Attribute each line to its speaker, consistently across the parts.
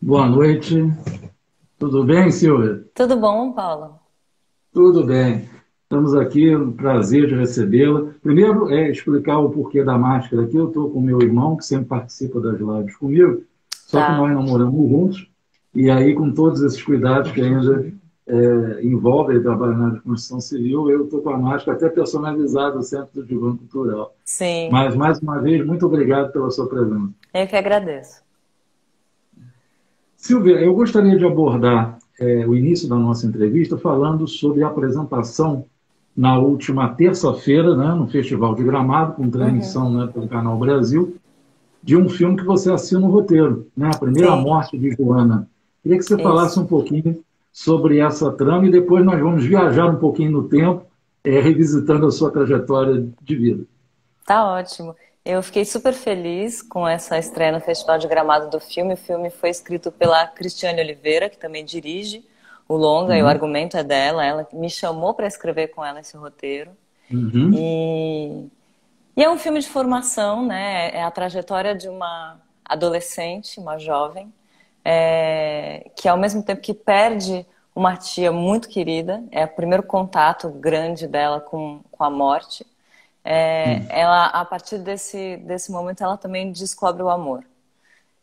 Speaker 1: Boa noite. Tudo bem, Silvia?
Speaker 2: Tudo bom, Paulo?
Speaker 1: Tudo bem. Estamos aqui, um prazer de recebê-la. Primeiro, explicar o porquê da máscara aqui. Eu estou com meu irmão, que sempre participa das lives comigo, só que nós
Speaker 2: Tá.
Speaker 1: não moramos juntos, e aí, com todos esses cuidados que ainda envolvem o trabalho na área de construção civil, eu estou com a máscara até personalizada sempre do Divã Cultural.
Speaker 2: Sim,
Speaker 1: Mas, mais uma vez, muito obrigado pela sua presença.
Speaker 2: eu que agradeço.
Speaker 1: Silvia, eu gostaria de abordar o início da nossa entrevista falando sobre a apresentação na última terça-feira, né, no Festival de Gramado, com
Speaker 2: Uhum.
Speaker 1: transmissão, né, pelo Canal Brasil, de um filme que você assina o roteiro, né, A Primeira
Speaker 2: Sim,
Speaker 1: Morte de Joana. Queria que você falasse
Speaker 2: isso.
Speaker 1: um pouquinho sobre essa trama e depois nós vamos viajar um pouquinho no tempo, revisitando a sua trajetória de vida.
Speaker 2: Tá ótimo. Eu fiquei super feliz com essa estreia no Festival de Gramado do filme. O filme foi escrito pela Cristiane Oliveira, que também dirige o longa, e o
Speaker 1: Uhum,
Speaker 2: argumento é dela. Ela me chamou para escrever com ela esse roteiro.
Speaker 1: uhum,
Speaker 2: E, e é um filme de formação, né? É a trajetória de uma adolescente, uma jovem, que ao mesmo tempo que perde uma tia muito querida, é o primeiro contato grande dela com a morte.
Speaker 1: uhum.
Speaker 2: Ela, a partir desse momento, ela também descobre o amor.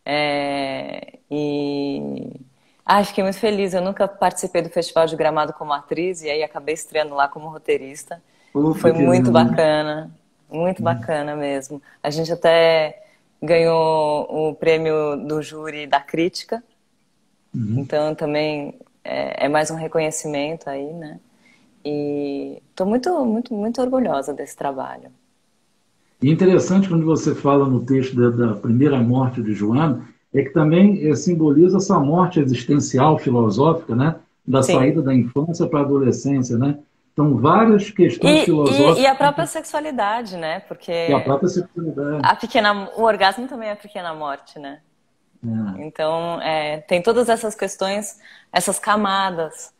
Speaker 2: É, e Ai, fiquei muito feliz. Eu nunca participei do Festival de Gramado como atriz e aí acabei estreando lá como roteirista.
Speaker 1: Puxa,
Speaker 2: Foi
Speaker 1: que lindo.
Speaker 2: muito bacana mesmo. A gente até ganhou o prêmio do júri da crítica,
Speaker 1: Uhum.
Speaker 2: então também é mais um reconhecimento aí, né? E estou muito orgulhosa desse trabalho.
Speaker 1: E interessante quando você fala no texto da primeira morte de Joana, é que também simboliza essa morte existencial, filosófica, né? Da
Speaker 2: Sim.
Speaker 1: saída da infância para a adolescência, né? Então, várias questões
Speaker 2: E
Speaker 1: filosóficas
Speaker 2: a própria sexualidade, né?
Speaker 1: e a
Speaker 2: Porque
Speaker 1: própria sexualidade.
Speaker 2: o orgasmo também é a pequena morte, né?
Speaker 1: É.
Speaker 2: Então, tem todas essas questões, essas camadas,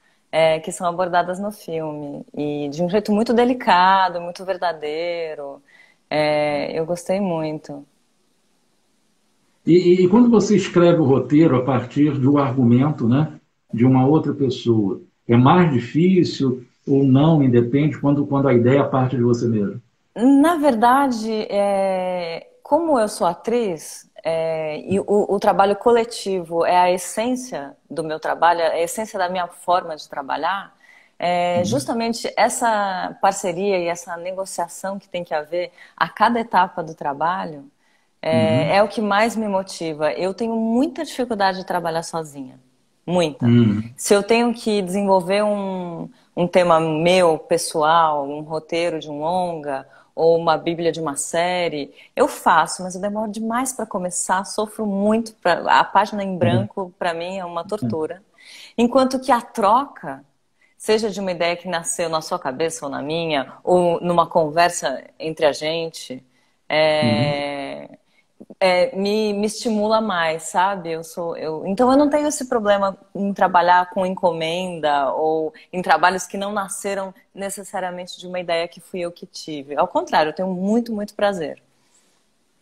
Speaker 2: que são abordadas no filme. E de um jeito muito delicado, muito verdadeiro. Eu gostei muito.
Speaker 1: E quando você escreve o roteiro a partir de um argumento, né? De uma outra pessoa, é mais difícil ou não, independe, quando a ideia parte de você mesmo?
Speaker 2: Na verdade, como eu sou atriz, e o trabalho coletivo é a essência do meu trabalho, é a essência da minha forma de trabalhar,
Speaker 1: Uhum.
Speaker 2: justamente essa parceria e essa negociação que tem que haver a cada etapa do trabalho,
Speaker 1: Uhum.
Speaker 2: é o que mais me motiva. Eu tenho muita dificuldade de trabalhar sozinha. Muita.
Speaker 1: Uhum.
Speaker 2: Se eu tenho que desenvolver um tema meu, pessoal, um roteiro de um longa, ou uma bíblia de uma série, eu faço, mas eu demoro demais para começar, sofro muito. A página em branco, para mim, é uma tortura. Enquanto que a troca, seja de uma ideia que nasceu na sua cabeça ou na minha, ou numa conversa entre a gente,
Speaker 1: Uhum.
Speaker 2: é, me estimula mais, sabe? Então eu não tenho esse problema em trabalhar com encomenda ou em trabalhos que não nasceram necessariamente de uma ideia que fui eu que tive. Ao contrário, eu tenho muito prazer.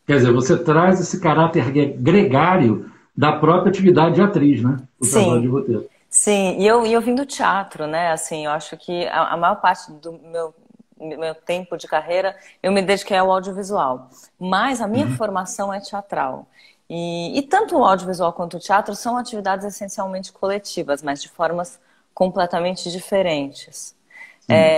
Speaker 1: Quer dizer, você traz esse caráter gregário da própria atividade de atriz, né? O trabalho de
Speaker 2: Sim,
Speaker 1: roteiro.
Speaker 2: sim. E eu vim do teatro, né? Assim, eu acho que a maior parte do meu tempo de carreira eu me dediquei ao audiovisual. Mas a minha
Speaker 1: Uhum.
Speaker 2: formação é teatral. E tanto o audiovisual quanto o teatro são atividades essencialmente coletivas, mas de formas completamente diferentes.
Speaker 1: Sim.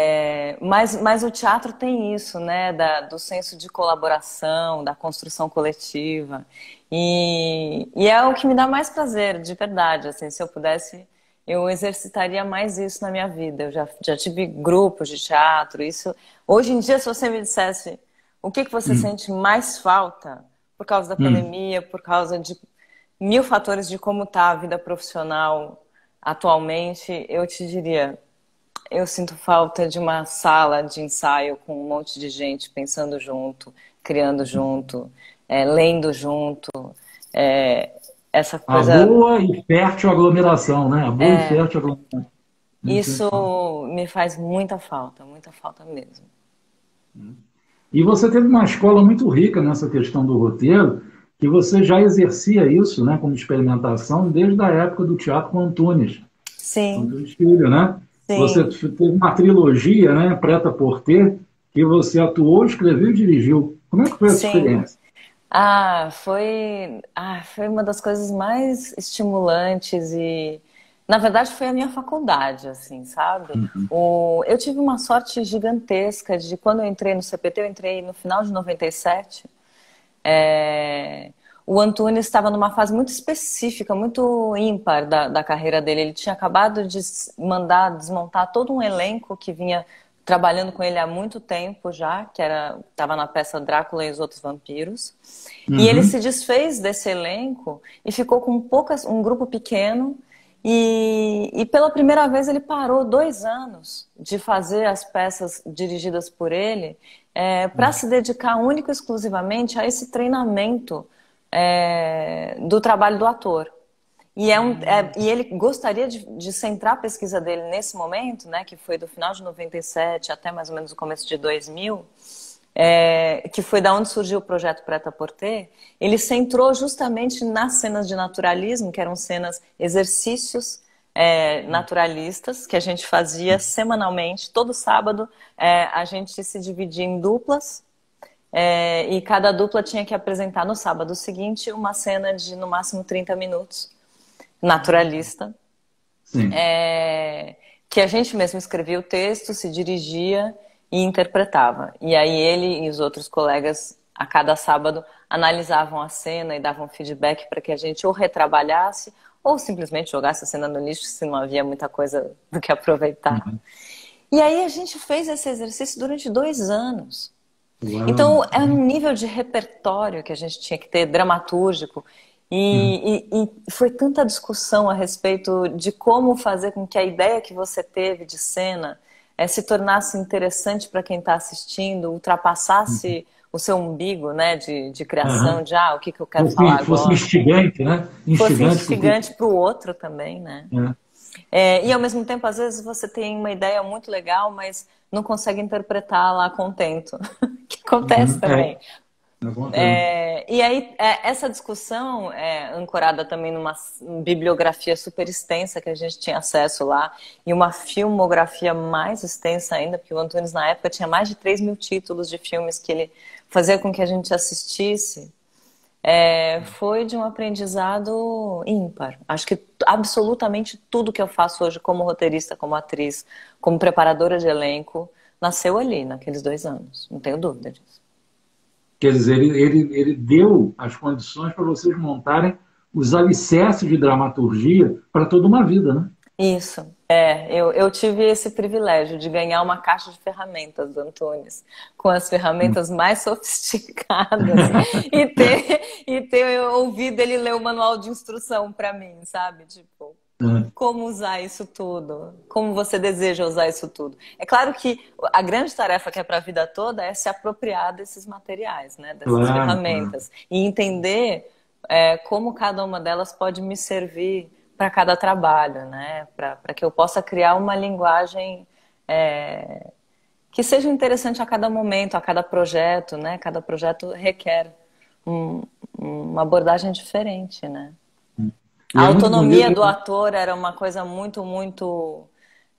Speaker 2: Mas o teatro tem isso, né, do senso de colaboração, da construção coletiva. E é o que me dá mais prazer, de verdade. Assim, se eu pudesse, eu exercitaria mais isso na minha vida. Eu já tive grupos de teatro. Isso, hoje em dia, se você me dissesse o que você
Speaker 1: Uhum.
Speaker 2: sente mais falta por causa da
Speaker 1: Uhum.
Speaker 2: pandemia, por causa de mil fatores de como está a vida profissional atualmente, eu te diria. Eu sinto falta de uma sala de ensaio com um monte de gente pensando junto, criando junto, lendo junto. É, essa
Speaker 1: A
Speaker 2: coisa,
Speaker 1: boa e fértil aglomeração, né? A boa e fértil aglomeração. Sim.
Speaker 2: isso me faz muita falta mesmo.
Speaker 1: E você teve uma escola muito rica nessa questão do roteiro, que você já exercia isso, né, como experimentação desde a época do Teatro com
Speaker 2: Sim,
Speaker 1: Antunes Filho, né? Você
Speaker 2: sim,
Speaker 1: teve uma trilogia, né, Preta Porter, que você atuou, escreveu e dirigiu. Como é que foi essa
Speaker 2: sim.
Speaker 1: experiência?
Speaker 2: Foi uma das coisas mais estimulantes e, na verdade, foi a minha faculdade, assim, sabe? Eu tive uma sorte gigantesca de quando eu entrei no CPT, eu entrei no final de 97. É, o Antunes estava numa fase muito específica, muito ímpar da carreira dele. Ele tinha acabado de mandar desmontar todo um elenco que vinha trabalhando com ele há muito tempo já, que estava na peça Drácula e os Outros Vampiros. E ele se
Speaker 1: Uhum.
Speaker 2: desfez desse elenco e ficou com um grupo pequeno. E pela primeira vez ele parou 2 anos de fazer as peças dirigidas por ele para se dedicar único e exclusivamente a esse treinamento do trabalho do ator. E ele gostaria de centrar a pesquisa dele nesse momento, né, que foi do final de 97 até mais ou menos o começo de 2000, que foi da onde surgiu o projeto Prêt-à-Porter. Ele centrou justamente nas cenas de naturalismo, que eram cenas, exercícios naturalistas, que a gente fazia semanalmente. Todo sábado a gente se dividia em duplas, e cada dupla tinha que apresentar no sábado seguinte uma cena de no máximo 30 minutos, naturalista,
Speaker 1: Sim.
Speaker 2: que a gente mesmo escrevia o texto, se dirigia e interpretava. E aí ele e os outros colegas, a cada sábado, analisavam a cena e davam feedback para que a gente ou retrabalhasse ou simplesmente jogasse a cena no lixo se não havia muita coisa do que aproveitar.
Speaker 1: Uhum.
Speaker 2: E aí a gente fez esse exercício durante 2 anos.
Speaker 1: Uau.
Speaker 2: Então, é um nível de repertório que a gente tinha que ter, dramatúrgico.
Speaker 1: Uhum.
Speaker 2: E foi tanta discussão a respeito de como fazer com que a ideia que você teve de cena se tornasse interessante para quem está assistindo,
Speaker 1: Uhum.
Speaker 2: ultrapassasse o seu umbigo, né, de criação,
Speaker 1: Aham.
Speaker 2: de o que eu quero falar
Speaker 1: Fosse
Speaker 2: agora.
Speaker 1: instigante, né?
Speaker 2: Fosse
Speaker 1: Instigante para o.
Speaker 2: instigante para o outro também, né?
Speaker 1: É.
Speaker 2: E ao mesmo tempo, às vezes você tem uma ideia muito legal, mas não consegue interpretá-la a contento, que acontece
Speaker 1: Uhum.
Speaker 2: também.
Speaker 1: Acontece.
Speaker 2: E aí, essa discussão é ancorada também numa bibliografia super extensa que a gente tinha acesso lá, e uma filmografia mais extensa ainda, porque o Antunes, na época, tinha mais de 3.000 títulos de filmes que ele fazia com que a gente assistisse. Foi de um aprendizado ímpar. Acho que absolutamente tudo que eu faço hoje como roteirista, como atriz, como preparadora de elenco, nasceu ali, naqueles 2 anos. Não tenho dúvida disso.
Speaker 1: Quer dizer, ele deu as condições para vocês montarem os alicerces de dramaturgia para toda uma vida, né?
Speaker 2: Isso. Eu tive esse privilégio de ganhar uma caixa de ferramentas do Antunes, com as ferramentas mais sofisticadas, e ter ouvido ele ler o manual de instrução para mim, sabe? Tipo,
Speaker 1: É,
Speaker 2: como usar isso tudo, como você deseja usar isso tudo. É claro que a grande tarefa que é para a vida toda é se apropriar desses materiais, né, dessas
Speaker 1: claro, claro.
Speaker 2: ferramentas, e entender como cada uma delas pode me servir para cada trabalho, né, para que eu possa criar uma linguagem que seja interessante a cada momento, a cada projeto, né? Cada projeto requer um- uma abordagem diferente, né?
Speaker 1: E
Speaker 2: A
Speaker 1: é muito
Speaker 2: autonomia
Speaker 1: bonito.
Speaker 2: do ator era uma coisa muito, muito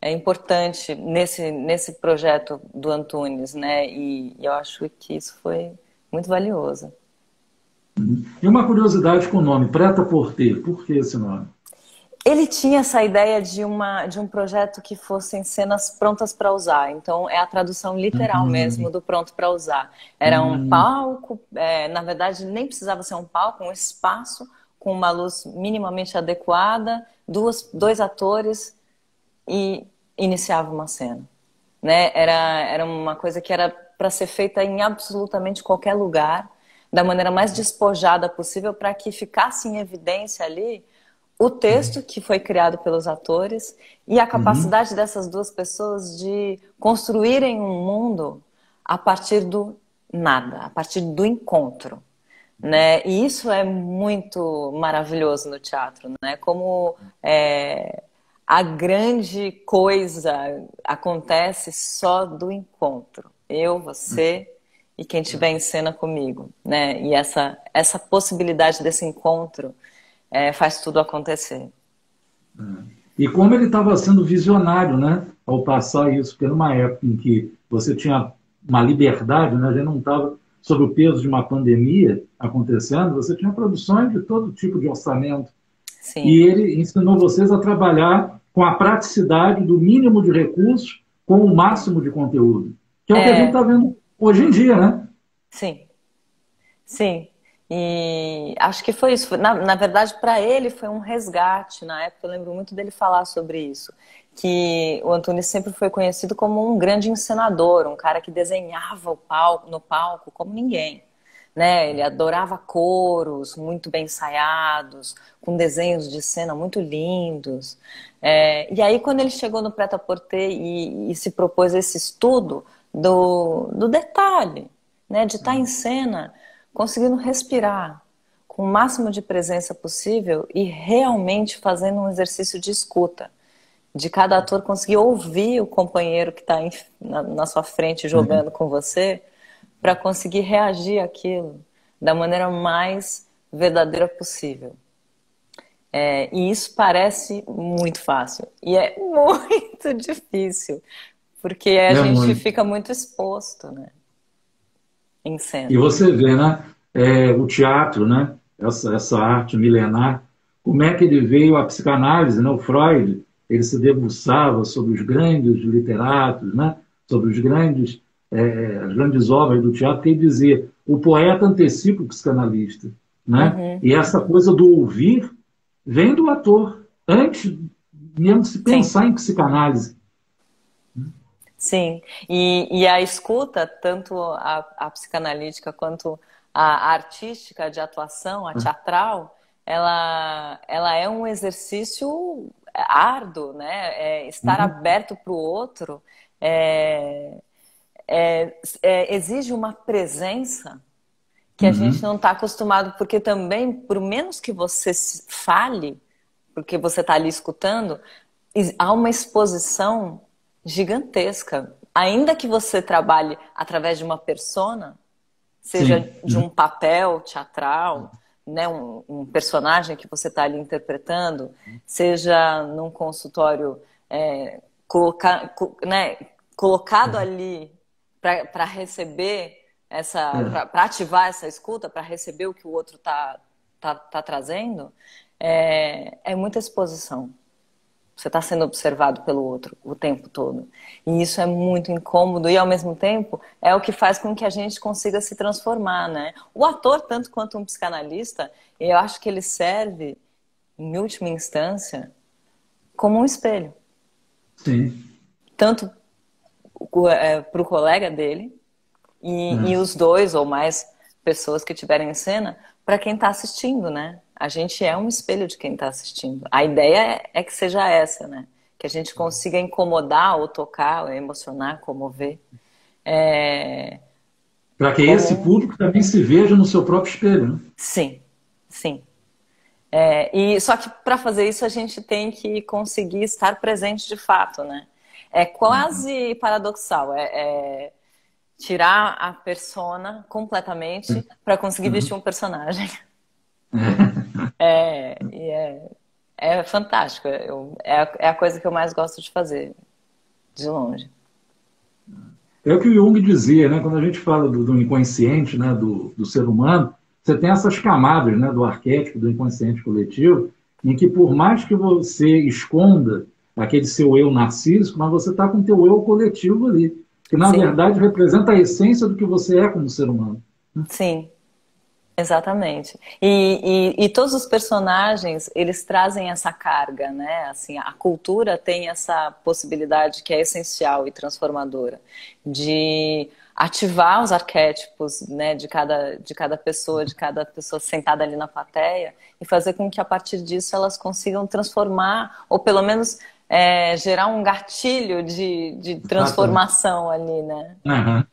Speaker 2: importante nesse projeto do Antunes, né? E eu acho que isso foi muito valioso.
Speaker 1: E uma curiosidade com o nome, Preta Porter. Por que esse nome?
Speaker 2: Ele tinha essa ideia de um projeto que fossem cenas prontas para usar. Então, é a tradução literal mesmo
Speaker 1: Hum,
Speaker 2: do pronto para usar. Era um
Speaker 1: hum,
Speaker 2: palco, na verdade, nem precisava ser um palco, um espaço com uma luz minimamente adequada, dois atores e iniciava uma cena. Né? Era uma coisa que era para ser feita em absolutamente qualquer lugar, da maneira mais despojada possível, para que ficasse em evidência ali o texto que foi criado pelos atores e a
Speaker 1: uhum.
Speaker 2: capacidade dessas duas pessoas de construírem um mundo a partir do nada, a partir do encontro. Né? E isso é muito maravilhoso no teatro, né? Como a grande coisa acontece só do encontro. Eu, você e quem estiver em cena comigo, né? E essa possibilidade desse encontro faz tudo acontecer.
Speaker 1: E como ele estava sendo visionário, né, ao passar isso, porque numa época em que você tinha uma liberdade, né, a gente não estava sob o peso de uma pandemia acontecendo, você tinha produções de todo tipo de orçamento.
Speaker 2: Sim.
Speaker 1: E ele ensinou vocês a trabalhar com a praticidade do mínimo de recursos com o máximo de conteúdo, que é o que a gente está vendo hoje em dia, né?
Speaker 2: Sim, sim. E acho que foi isso. Na verdade, para ele foi um resgate. Na época, eu lembro muito dele falar sobre isso. Que o Antunes sempre foi conhecido como um grande encenador, um cara que desenhava o palco, no palco como ninguém. Né? Ele adorava coros muito bem ensaiados, com desenhos de cena muito lindos. E aí, quando ele chegou no Prêt-à-Porter e se propôs esse estudo do detalhe, né? De estar em cena, conseguindo respirar com o máximo de presença possível e realmente fazendo um exercício de escuta, de cada ator conseguir ouvir o companheiro que está na sua frente jogando com você, para conseguir reagir àquilo da maneira mais verdadeira possível. E isso parece muito fácil. E é muito difícil, porque a gente
Speaker 1: Muito.
Speaker 2: fica muito exposto, né, em
Speaker 1: E
Speaker 2: cena.
Speaker 1: você vê, né, o teatro, né, essa arte milenar, como é que ele veio à psicanálise, né, o Freud, ele se debruçava sobre os grandes literatos, né, sobre as grandes obras do teatro, que ele dizia, o poeta antecipa o psicanalista, né,
Speaker 2: Uhum.
Speaker 1: e essa coisa do ouvir vem do ator, antes mesmo de se
Speaker 2: Sim.
Speaker 1: pensar em psicanálise.
Speaker 2: Sim, e a escuta, tanto a psicanalítica quanto a artística de atuação, a teatral, ela é um exercício árduo, né? Estar
Speaker 1: Uhum.
Speaker 2: aberto para o outro exige uma presença que a gente
Speaker 1: Uhum.
Speaker 2: não está acostumado, porque também, por menos que você fale, porque você está ali escutando, há uma exposição gigantesca. Ainda que você trabalhe através de uma persona, seja
Speaker 1: Sim.
Speaker 2: de um papel teatral, né, um personagem que você está ali interpretando, seja num consultório né, colocado ali para receber para ativar essa escuta, para receber o que o outro tá trazendo, é muita exposição. Você está sendo observado pelo outro o tempo todo. E isso é muito incômodo e, ao mesmo tempo, é o que faz com que a gente consiga se transformar, né? O ator, tanto quanto um psicanalista, eu acho que ele serve, em última instância, como um espelho.
Speaker 1: Sim.
Speaker 2: Tanto para o colega dele e os dois ou mais pessoas que estiverem em cena, para quem está assistindo, né? A gente é um espelho de quem está assistindo. A ideia é que seja essa, né? Que a gente consiga incomodar ou tocar, ou emocionar, comover.
Speaker 1: Para que esse
Speaker 2: Como...
Speaker 1: público também se veja no seu próprio espelho. Né?
Speaker 2: Sim, sim. E só que para fazer isso a gente tem que conseguir estar presente de fato, né? É quase paradoxal. Tirar a persona completamente para conseguir vestir um personagem. É fantástico. É a coisa que eu mais gosto de fazer, de longe.
Speaker 1: É o que o Jung dizia, né? Quando a gente fala do inconsciente, né? do ser humano, você tem essas camadas, né? Do arquétipo do inconsciente coletivo, em que por mais que você esconda aquele seu eu narcísico, mas você está com o teu eu coletivo ali, que na
Speaker 2: Sim,
Speaker 1: verdade representa a essência do que você é como ser humano.
Speaker 2: sim, exatamente. E todos os personagens, eles trazem essa carga, né? Assim, a cultura tem essa possibilidade que é essencial e transformadora de ativar os arquétipos, né, de cada pessoa sentada ali na plateia e fazer com que a partir disso elas consigam transformar ou pelo menos gerar um gatilho de
Speaker 1: Exatamente.
Speaker 2: transformação ali, né?
Speaker 1: Uhum.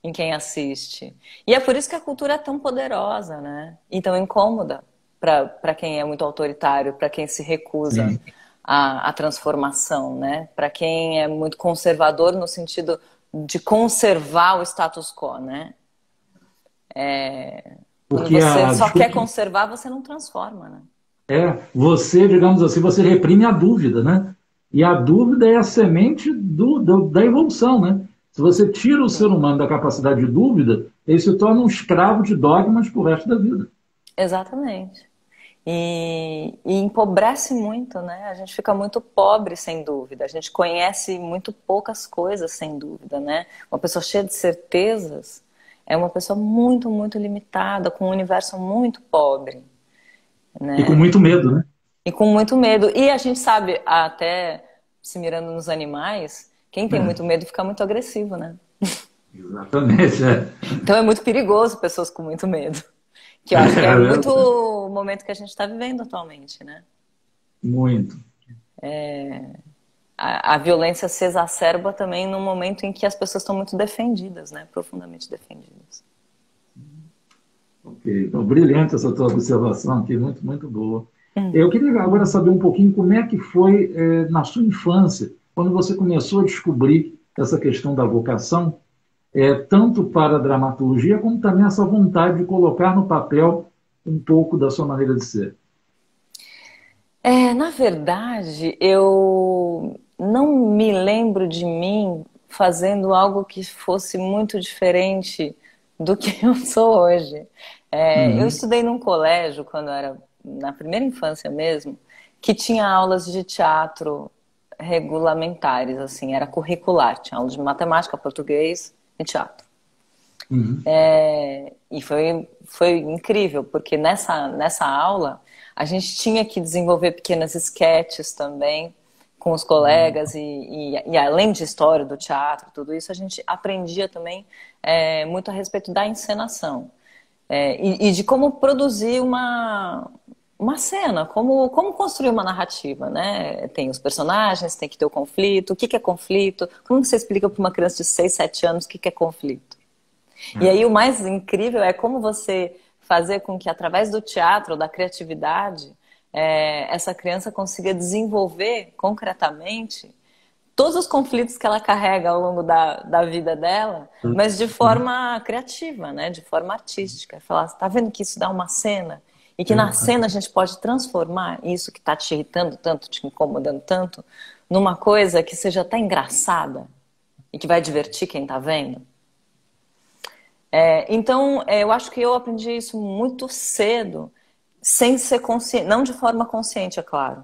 Speaker 2: Em quem assiste. E é por isso que a cultura é tão poderosa, né? E tão incômoda para quem é muito autoritário, para quem se recusa
Speaker 1: Sim.
Speaker 2: à transformação, né? Para quem é muito conservador no sentido de conservar o status quo, né? Quando
Speaker 1: Porque
Speaker 2: você só quer conservar, você não transforma, né?
Speaker 1: você, digamos assim, você reprime a dúvida, né? E a dúvida é a semente da evolução, né? Se você tira o ser
Speaker 2: Sim.
Speaker 1: humano da capacidade de dúvida, ele se torna um escravo de dogmas pro resto da vida.
Speaker 2: Exatamente. E empobrece muito, né? A gente fica muito pobre sem dúvida. A gente conhece muito poucas coisas sem dúvida, né? Uma pessoa cheia de certezas é uma pessoa muito, muito limitada, com um universo muito pobre,
Speaker 1: E com
Speaker 2: né?
Speaker 1: muito medo, né?
Speaker 2: E com muito medo. E a gente sabe, até se mirando nos animais, quem tem muito medo fica muito agressivo, né?
Speaker 1: Exatamente,
Speaker 2: Então é muito perigoso pessoas com muito medo. Que eu acho que é
Speaker 1: É
Speaker 2: muito
Speaker 1: verdade.
Speaker 2: o momento que a gente está vivendo atualmente, né?
Speaker 1: Muito.
Speaker 2: A violência se exacerba também no momento em que as pessoas estão muito defendidas, né? Profundamente defendidas.
Speaker 1: Ok. Então, brilhante essa tua observação aqui, muito, muito boa. Eu queria agora saber um pouquinho como é que foi na sua infância, quando você começou a descobrir essa questão da vocação, tanto para a dramaturgia, como também essa vontade de colocar no papel um pouco da sua maneira de ser.
Speaker 2: Na verdade, eu não me lembro de mim fazendo algo que fosse muito diferente do que eu sou hoje. Eu
Speaker 1: Uhum.
Speaker 2: estudei num colégio, quando eu era na primeira infância mesmo, que tinha aulas de teatro regulamentares, assim, era curricular, tinha aula de matemática, português e teatro.
Speaker 1: Uhum.
Speaker 2: E foi incrível, porque nessa aula a gente tinha que desenvolver pequenas esquetes também com os colegas e além de história do teatro, tudo isso, a gente aprendia também muito a respeito da encenação e de como produzir uma cena, como construir uma narrativa, né? Tem os personagens, tem que ter o conflito, o que é conflito, como você explica para uma criança de 6, 7 anos o que é conflito? E aí o mais incrível é como você fazer com que através do teatro, da criatividade, essa criança consiga desenvolver concretamente todos os conflitos que ela carrega ao longo da vida dela, mas de forma criativa, né? De forma artística. Falar, tá vendo que isso dá uma cena? E que na cena a gente pode transformar isso que está te irritando tanto, te incomodando tanto, numa coisa que seja até engraçada e que vai divertir quem está vendo. Então, eu acho que eu aprendi isso muito cedo, sem ser consciente, não de forma consciente, é claro.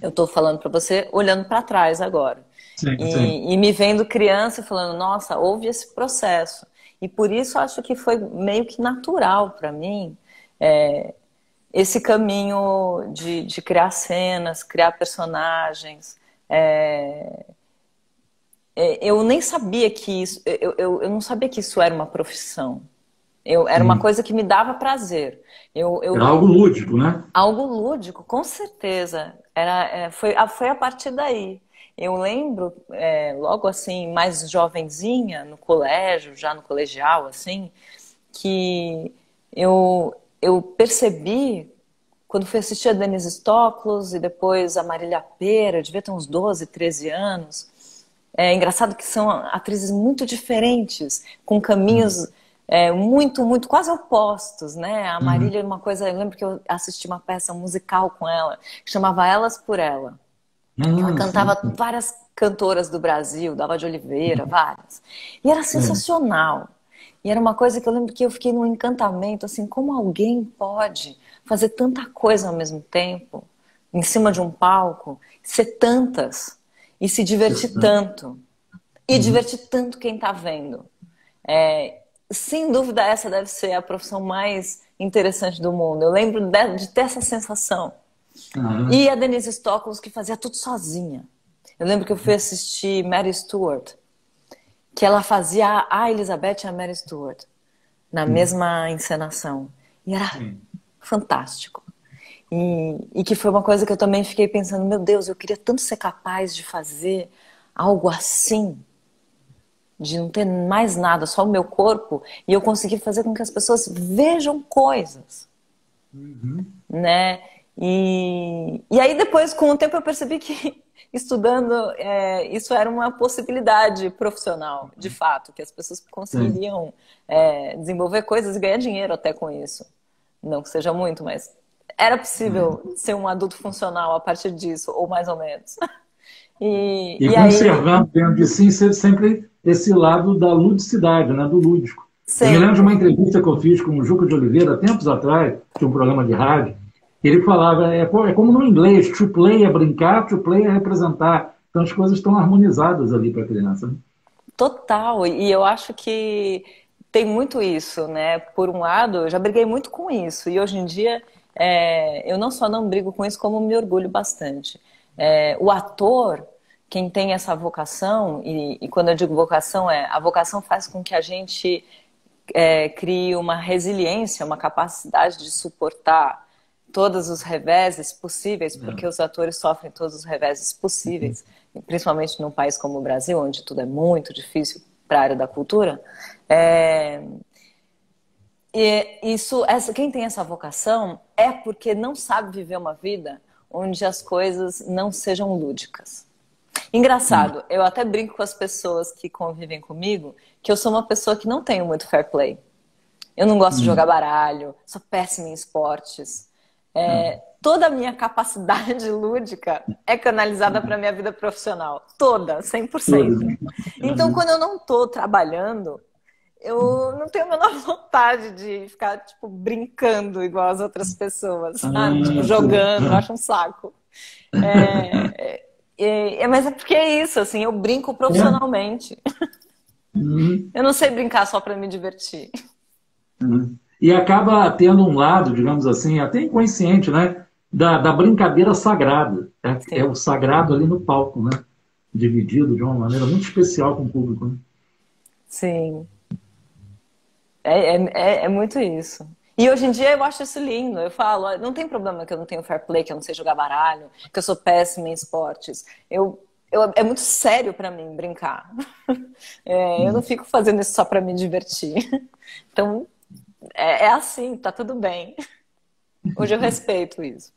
Speaker 2: Eu estou falando para você olhando para trás agora.
Speaker 1: Sim, sim.
Speaker 2: E me vendo criança e falando, nossa, houve esse processo. E por isso acho que foi meio que natural para mim esse caminho de criar cenas, criar personagens. Eu nem sabia que isso, eu não sabia que isso era uma profissão. Era uma
Speaker 1: Sim.
Speaker 2: coisa que me dava prazer.
Speaker 1: Era algo lúdico, né?
Speaker 2: Algo lúdico, com certeza. Foi a partir daí. Eu lembro, logo assim, mais jovenzinha, no colégio, já no colegial, assim, que eu percebi, quando fui assistir a Denise Stoklos e depois a Marília Pêra, eu devia ter uns 12, 13 anos. É engraçado que são atrizes muito diferentes, com caminhos muito, muito, quase opostos, né? A
Speaker 1: Uhum.
Speaker 2: Marília era uma coisa, eu lembro que eu assisti uma peça musical com ela, que chamava Elas por Ela. Ela
Speaker 1: Sim,
Speaker 2: cantava várias cantoras do Brasil, Dalva de Oliveira, várias. E era
Speaker 1: sim.
Speaker 2: sensacional. E era uma coisa que eu lembro que eu fiquei num encantamento, assim, como alguém pode fazer tanta coisa ao mesmo tempo, em cima de um palco, ser tantas, e se divertir tanto, e
Speaker 1: Uhum.
Speaker 2: divertir tanto quem está vendo. Sem dúvida, essa deve ser a profissão mais interessante do mundo. Eu lembro de ter essa sensação.
Speaker 1: Uhum.
Speaker 2: E a Denise Stoklos, que fazia tudo sozinha. Eu lembro que eu fui assistir Mary Stuart, que ela fazia a Elizabeth e a Mary Stuart na mesma encenação. E era
Speaker 1: Sim.
Speaker 2: fantástico. E que foi uma coisa que eu também fiquei pensando, meu Deus, eu queria tanto ser capaz de fazer algo assim, de não ter mais nada, só o meu corpo, e eu conseguir fazer com que as pessoas vejam coisas,
Speaker 1: Uhum.
Speaker 2: né? E aí depois, com o tempo, eu percebi que estudando, isso era uma possibilidade profissional, de fato, que as pessoas conseguiriam desenvolver coisas e ganhar dinheiro até com isso. Não que seja muito, mas era possível ser um adulto funcional a partir disso, ou mais ou menos.
Speaker 1: E conservando dentro de si sempre esse lado da ludicidade, né, do lúdico. Eu me lembro de uma entrevista que eu fiz com o Juca de Oliveira, tempos atrás, tinha um programa de rádio, ele falava, é como no inglês, to play é brincar, to play é representar. Então as coisas estão harmonizadas ali para a criança. Né?
Speaker 2: Total, e eu acho que tem muito isso, né? Por um lado, eu já briguei muito com isso, e hoje em dia eu não só não brigo com isso, como me orgulho bastante. O ator, quem tem essa vocação, e quando eu digo vocação, a vocação faz com que a gente crie uma resiliência, uma capacidade de suportar todos os reveses possíveis, porque os atores sofrem todos os reveses possíveis, principalmente num país como o Brasil, onde tudo é muito difícil para a área da cultura. Quem tem essa vocação é porque não sabe viver uma vida onde as coisas não sejam lúdicas. Engraçado, eu até brinco com as pessoas que convivem comigo que eu sou uma pessoa que não tenho muito fair play. Eu não gosto de jogar baralho, sou péssima em esportes. Toda a minha capacidade lúdica é canalizada para a minha vida profissional. Toda, 100%. Então, quando eu não estou trabalhando, eu não tenho a menor vontade de ficar, tipo, brincando igual as outras pessoas, sabe? Tipo, jogando, acho um saco. Mas é porque é isso, assim, eu brinco profissionalmente. Eu não sei brincar só para me divertir.
Speaker 1: E acaba tendo um lado, digamos assim, até inconsciente, né? Da brincadeira sagrada. É o sagrado ali no palco, né? Dividido de uma maneira muito especial com o público. Né?
Speaker 2: Sim. É muito isso. E hoje em dia eu acho isso lindo. Eu falo, não tem problema que eu não tenho fair play, que eu não sei jogar baralho, que eu sou péssima em esportes. É muito sério para mim brincar. Eu não fico fazendo isso só para me divertir. Então, é assim, tá tudo bem. Hoje eu respeito isso.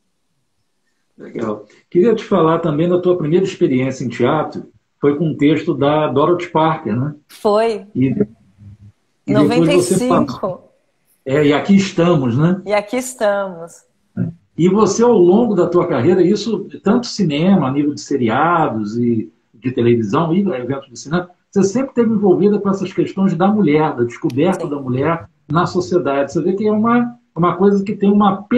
Speaker 1: Legal. Queria te falar também da tua primeira experiência em teatro. Foi com um texto da Dorothy Parker, né?
Speaker 2: Foi.
Speaker 1: E
Speaker 2: 95.
Speaker 1: E aqui estamos, né?
Speaker 2: E aqui estamos.
Speaker 1: E você, ao longo da tua carreira, isso, tanto cinema, a nível de seriados e de televisão e eventos de cinema, você sempre esteve envolvida com essas questões da mulher, da descoberta da mulher na sociedade. Você vê que é uma coisa que tem uma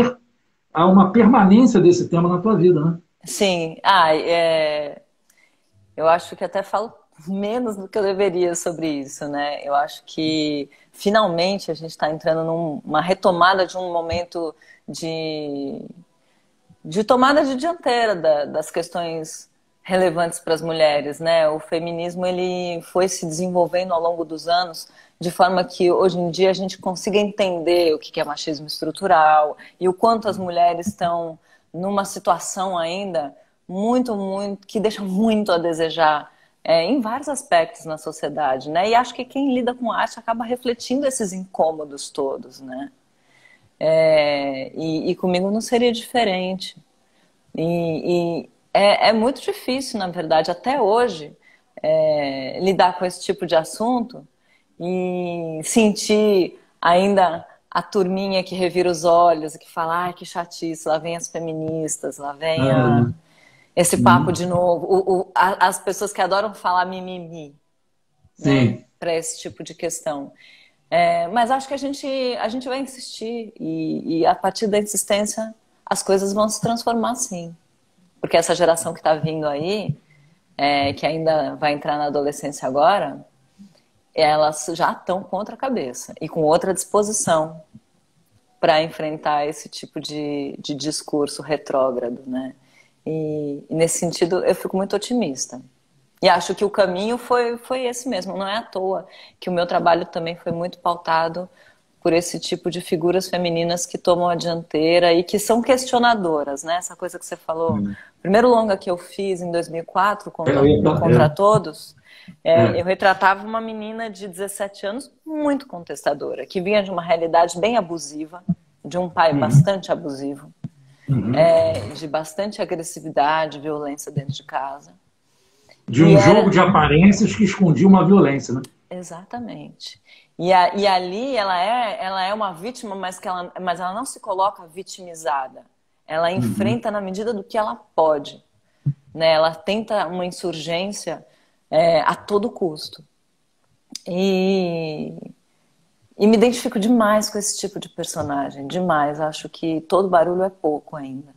Speaker 1: permanência desse tema na tua vida, né?
Speaker 2: Sim. Eu acho que até falo menos do que eu deveria sobre isso, né? Eu acho que finalmente a gente está entrando numa retomada de um momento de tomada de dianteira das questões relevantes para as mulheres, né? O feminismo ele foi se desenvolvendo ao longo dos anos de forma que hoje em dia a gente consiga entender o que é machismo estrutural e o quanto as mulheres estão numa situação ainda muito, que deixa muito a desejar em vários aspectos na sociedade, né? E acho que quem lida com arte acaba refletindo esses incômodos todos, né? E comigo não seria diferente. É muito difícil, na verdade, até hoje, lidar com esse tipo de assunto e sentir ainda a turminha que revira os olhos e que fala, ai, que chatice, lá vem as feministas, lá vem esse papo de novo. As pessoas que adoram falar mimimi, né, para esse tipo de questão. Mas acho que a gente vai insistir e a partir da insistência as coisas vão se transformar sim. Porque essa geração que está vindo aí, que ainda vai entrar na adolescência agora, elas já estão com outra cabeça e com outra disposição para enfrentar esse tipo de discurso retrógrado, né? E nesse sentido eu fico muito otimista. E acho que o caminho foi esse mesmo. Não é à toa que o meu trabalho também foi muito pautado por esse tipo de figuras femininas que tomam a dianteira e que são questionadoras, né? Essa coisa que você falou. O primeiro longa que eu fiz em 2004, Contra Todos, eu retratava uma menina de 17 anos muito contestadora, que vinha de uma realidade bem abusiva, de um pai bastante abusivo.
Speaker 1: Uhum.
Speaker 2: de bastante agressividade, violência dentro de casa.
Speaker 1: De
Speaker 2: E
Speaker 1: um
Speaker 2: era
Speaker 1: jogo de aparências que escondia uma violência, né?
Speaker 2: exatamente. E ali ela é uma vítima, mas ela não se coloca vitimizada. Ela
Speaker 1: Uhum.
Speaker 2: enfrenta na medida do que ela pode, né? Ela tenta uma insurgência a todo custo. E, e me identifico demais com esse tipo de personagem, demais. Acho que todo barulho é pouco ainda.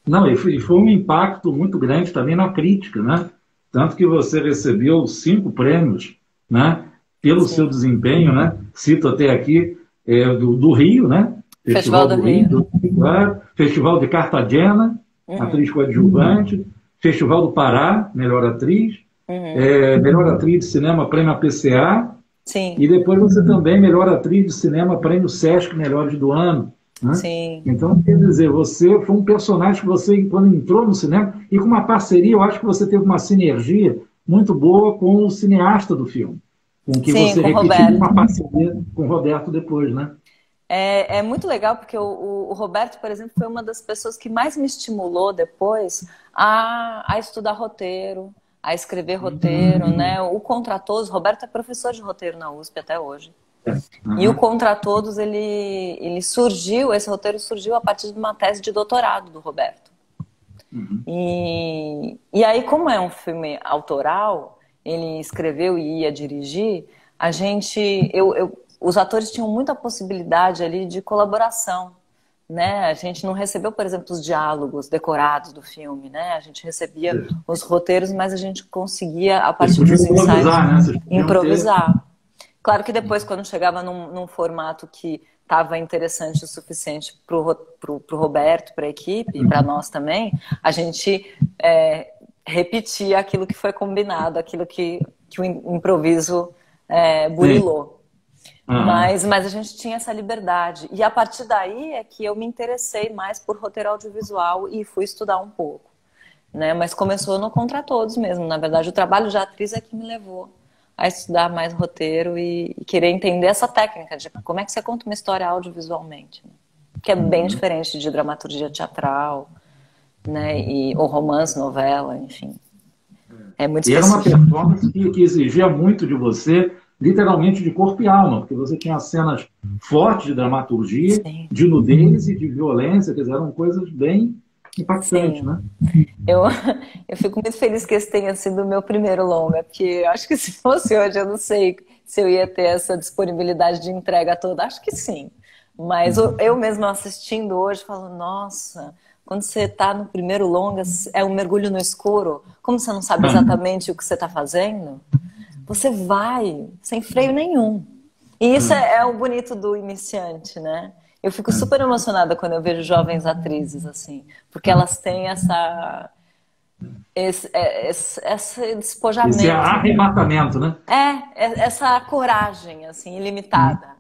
Speaker 1: Não, e foi um impacto muito grande também na crítica, né? Tanto que você recebeu 5 prêmios, né? Pelo seu
Speaker 2: Sim.
Speaker 1: desempenho, né? Cito até aqui do Rio, né?
Speaker 2: Festival
Speaker 1: Festival
Speaker 2: do
Speaker 1: do Rio,
Speaker 2: Rio.
Speaker 1: claro. Festival de Cartagena, atriz
Speaker 2: Uhum,
Speaker 1: coadjuvante. Festival do Pará, melhor atriz.
Speaker 2: uhum.
Speaker 1: Melhor atriz de cinema, prêmio APCA. E
Speaker 2: Sim,
Speaker 1: depois você também, melhor atriz de cinema, prêmio Sesc Melhores do Ano. Né?
Speaker 2: sim.
Speaker 1: Então, quer dizer, você foi um personagem que você, quando entrou no cinema, e com uma parceria, eu acho que você teve uma sinergia muito boa com o cineasta do filme, com que
Speaker 2: Sim,
Speaker 1: você
Speaker 2: com o
Speaker 1: repetiu uma
Speaker 2: Roberto.
Speaker 1: parceria com o Roberto depois, né?
Speaker 2: É muito legal porque o Roberto, por exemplo, foi uma das pessoas que mais me estimulou depois a estudar roteiro, a escrever roteiro, né? O Contra Todos, o Roberto é professor de roteiro na USP até hoje. E o
Speaker 1: Uhum.
Speaker 2: Contra Todos, ele surgiu, esse roteiro surgiu a partir de uma tese de doutorado do Roberto.
Speaker 1: Uhum.
Speaker 2: E aí, como é um filme autoral, ele escreveu e ia dirigir, os atores tinham muita possibilidade ali de colaboração, né? A gente não recebeu, por exemplo, os diálogos decorados do filme, né? A gente recebia os roteiros, mas a gente conseguia, a
Speaker 1: Vocês
Speaker 2: partir
Speaker 1: podiam
Speaker 2: dos ensaios,
Speaker 1: improvisar, né? Vocês podiam ter.
Speaker 2: improvisar. Claro que depois, quando chegava num formato que estava interessante o suficiente para o Roberto, para a equipe e para nós também, a gente repetia aquilo que foi combinado, aquilo que o improviso
Speaker 1: Sim.
Speaker 2: burilou.
Speaker 1: Uhum.
Speaker 2: Mas a gente tinha essa liberdade. E a partir daí é que eu me interessei mais por roteiro audiovisual e fui estudar um pouco. Né? Mas começou no Contra Todos mesmo. Na verdade, o trabalho de atriz é que me levou a estudar mais roteiro e querer entender essa técnica de como é que você conta uma história audiovisualmente, né? Que é bem
Speaker 1: Uhum.
Speaker 2: diferente de dramaturgia teatral, né? Ou romance, novela, enfim. É muito
Speaker 1: E era uma
Speaker 2: específico.
Speaker 1: performance que exigia muito de você, literalmente de corpo e alma, porque você tinha cenas fortes de dramaturgia,
Speaker 2: Sim,
Speaker 1: de nudez e de violência, quer dizer, eram coisas bem impactantes,
Speaker 2: sim.
Speaker 1: né?
Speaker 2: Eu, eu fico muito feliz que esse tenha sido o meu primeiro longa, porque eu acho que se fosse hoje, eu não sei se eu ia ter essa disponibilidade de entrega toda. Acho que sim. Mas eu mesma assistindo hoje, falo, nossa, quando você está no primeiro longa, é um mergulho no escuro, como você não sabe exatamente o que você está fazendo, você vai sem freio nenhum. E isso é o bonito do iniciante, né? Eu fico super emocionada quando eu vejo jovens atrizes assim, porque elas têm esse
Speaker 1: Esse
Speaker 2: despojamento,
Speaker 1: arrebatamento, né?
Speaker 2: essa coragem assim ilimitada,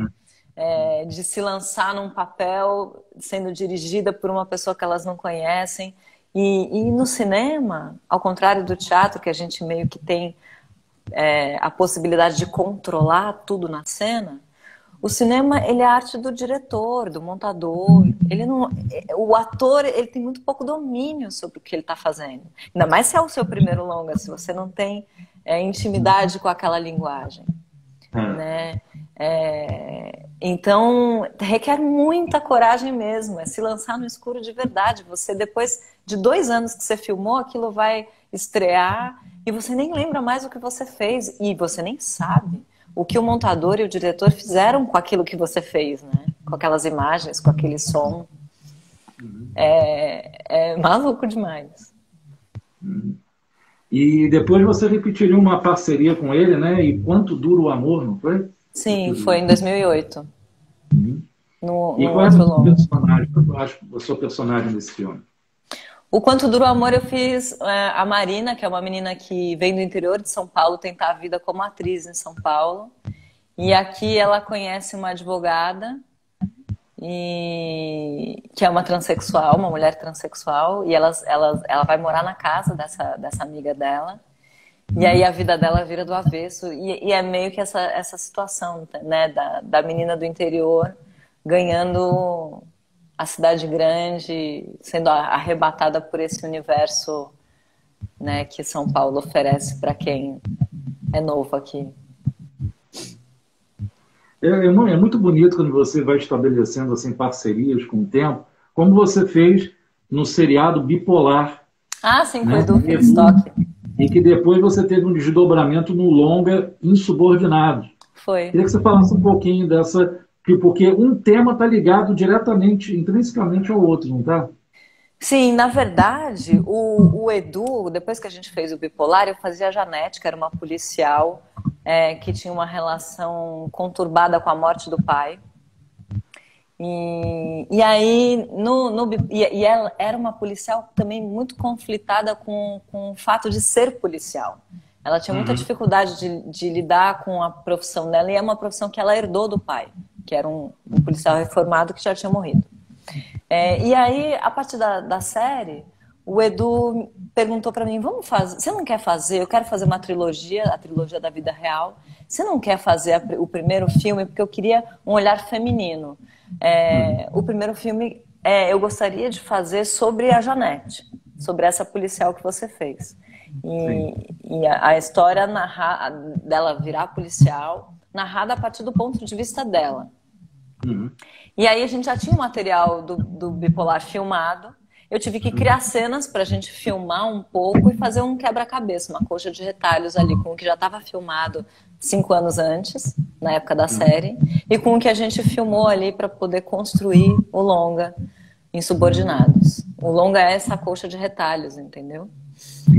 Speaker 2: de se lançar num papel sendo dirigida por uma pessoa que elas não conhecem. E no cinema, ao contrário do teatro, que a gente meio que tem a possibilidade de controlar tudo na cena, o cinema ele é a arte do diretor, do montador. Ele não, o ator ele tem muito pouco domínio sobre o que ele está fazendo. Ainda mais se é o seu primeiro longa, se você não tem intimidade com aquela linguagem,
Speaker 1: É.
Speaker 2: né? Então requer muita coragem mesmo, é se lançar no escuro de verdade. Você depois de 2 anos que você filmou, aquilo vai estrear e você nem lembra mais o que você fez e você nem sabe o que o montador e o diretor fizeram com aquilo que você fez, né? Com aquelas imagens, com aquele som. É maluco demais.
Speaker 1: E depois você repetiria uma parceria com ele, né? E Quanto Dura o Amor, não foi?
Speaker 2: Sim, foi em 2008,
Speaker 1: E
Speaker 2: num
Speaker 1: qual era
Speaker 2: outro
Speaker 1: o seu
Speaker 2: longa.
Speaker 1: personagem? Eu acho a sua personagem desse filme.
Speaker 2: O Quanto Dura o Amor eu fiz a Marina, que é uma menina que vem do interior de São Paulo tentar a vida como atriz em São Paulo. E aqui ela conhece uma advogada que é uma transexual, uma mulher transexual, e ela vai morar na casa dessa amiga dela. E aí a vida dela vira do avesso. E é meio que essa situação, né, da menina do interior ganhando a cidade grande sendo arrebatada por esse universo, né, que São Paulo oferece para quem é novo aqui.
Speaker 1: É muito bonito quando você vai estabelecendo assim, parcerias com o tempo, como você fez no seriado Bipolar,
Speaker 2: Ah, sim, com o
Speaker 1: né?
Speaker 2: Edu Finstock.
Speaker 1: E que depois você teve um desdobramento no longa Insubordinados.
Speaker 2: Foi.
Speaker 1: Queria que você falasse um pouquinho dessa, porque um tema está ligado diretamente, intrinsecamente ao outro, não está?
Speaker 2: Sim, na verdade, o Edu, depois que a gente fez o Bipolar, eu fazia a Janete, que era uma policial que tinha uma relação conturbada com a morte do pai. E aí, e ela era uma policial também muito conflitada com o fato de ser policial. Ela tinha muita dificuldade de lidar com a profissão dela, e é uma profissão que ela herdou do pai, que era um policial reformado que já tinha morrido. E aí, a partir da série, o Edu perguntou para mim, vamos fazer, você não quer fazer, eu quero fazer uma trilogia, a trilogia da vida real, você não quer fazer o primeiro filme, porque eu queria um olhar feminino. O primeiro filme eu gostaria de fazer sobre a Janete, sobre essa policial que você fez. E a história dela virar policial, narrada a partir do ponto de vista dela. E aí a gente já tinha o material do Bipolar filmado. Eu tive que criar cenas para a gente filmar um pouco e fazer um quebra-cabeça, uma coxa de retalhos ali, com o que já estava filmado 5 anos antes, na época da série, e com o que a gente filmou ali para poder construir o longa Insubordinados. O longa é essa coxa de retalhos, entendeu?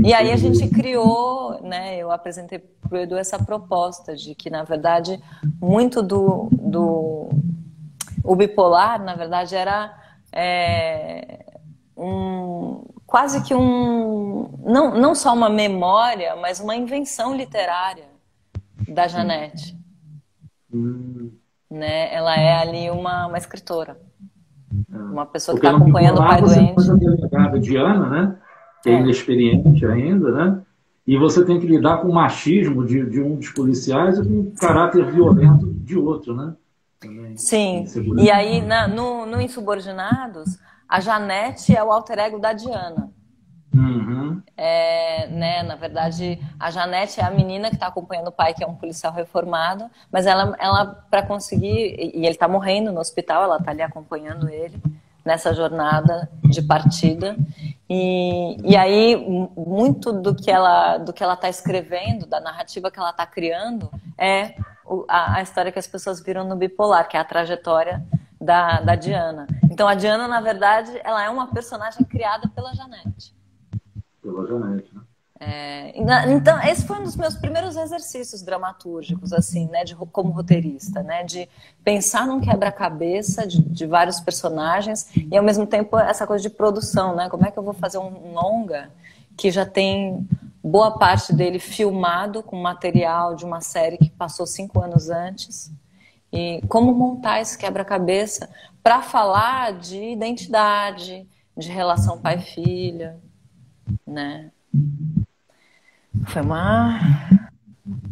Speaker 2: E aí a gente criou, né, eu apresentei para o Edu essa proposta de que, na verdade, muito o Bipolar, na verdade, era quase que não só uma memória, mas uma invenção literária da Janete. Né? Ela é ali uma escritora. Uma pessoa que está acompanhando o pai doente.
Speaker 1: Você tem a delegada Diana, né? Que é inexperiente ainda, né? E você tem que lidar com o machismo de um dos policiais e com o caráter violento de outro, né? Também.
Speaker 2: Sim. E aí, no Insubordinados, a Janete é o alter ego da Diana. Né, na verdade, a Janete é a menina que está acompanhando o pai, que é um policial reformado, mas ela para conseguir, e ele está morrendo no hospital, ela está ali acompanhando ele nessa jornada de partida, e aí muito do que ela está escrevendo, da narrativa que ela está criando, é a história que as pessoas viram no Bipolar, que é a trajetória da Diana. Então a Diana, na verdade, ela é uma personagem criada pela Janete.
Speaker 1: Pela Janete, né?
Speaker 2: Então, esse foi um dos meus primeiros exercícios dramatúrgicos, assim, né, como roteirista, né, de pensar num quebra-cabeça de vários personagens e, ao mesmo tempo, essa coisa de produção, né, como é que eu vou fazer um longa que já tem boa parte dele filmado com material de uma série que passou 5 anos antes, e como montar esse quebra-cabeça para falar de identidade, de relação pai-filha, né?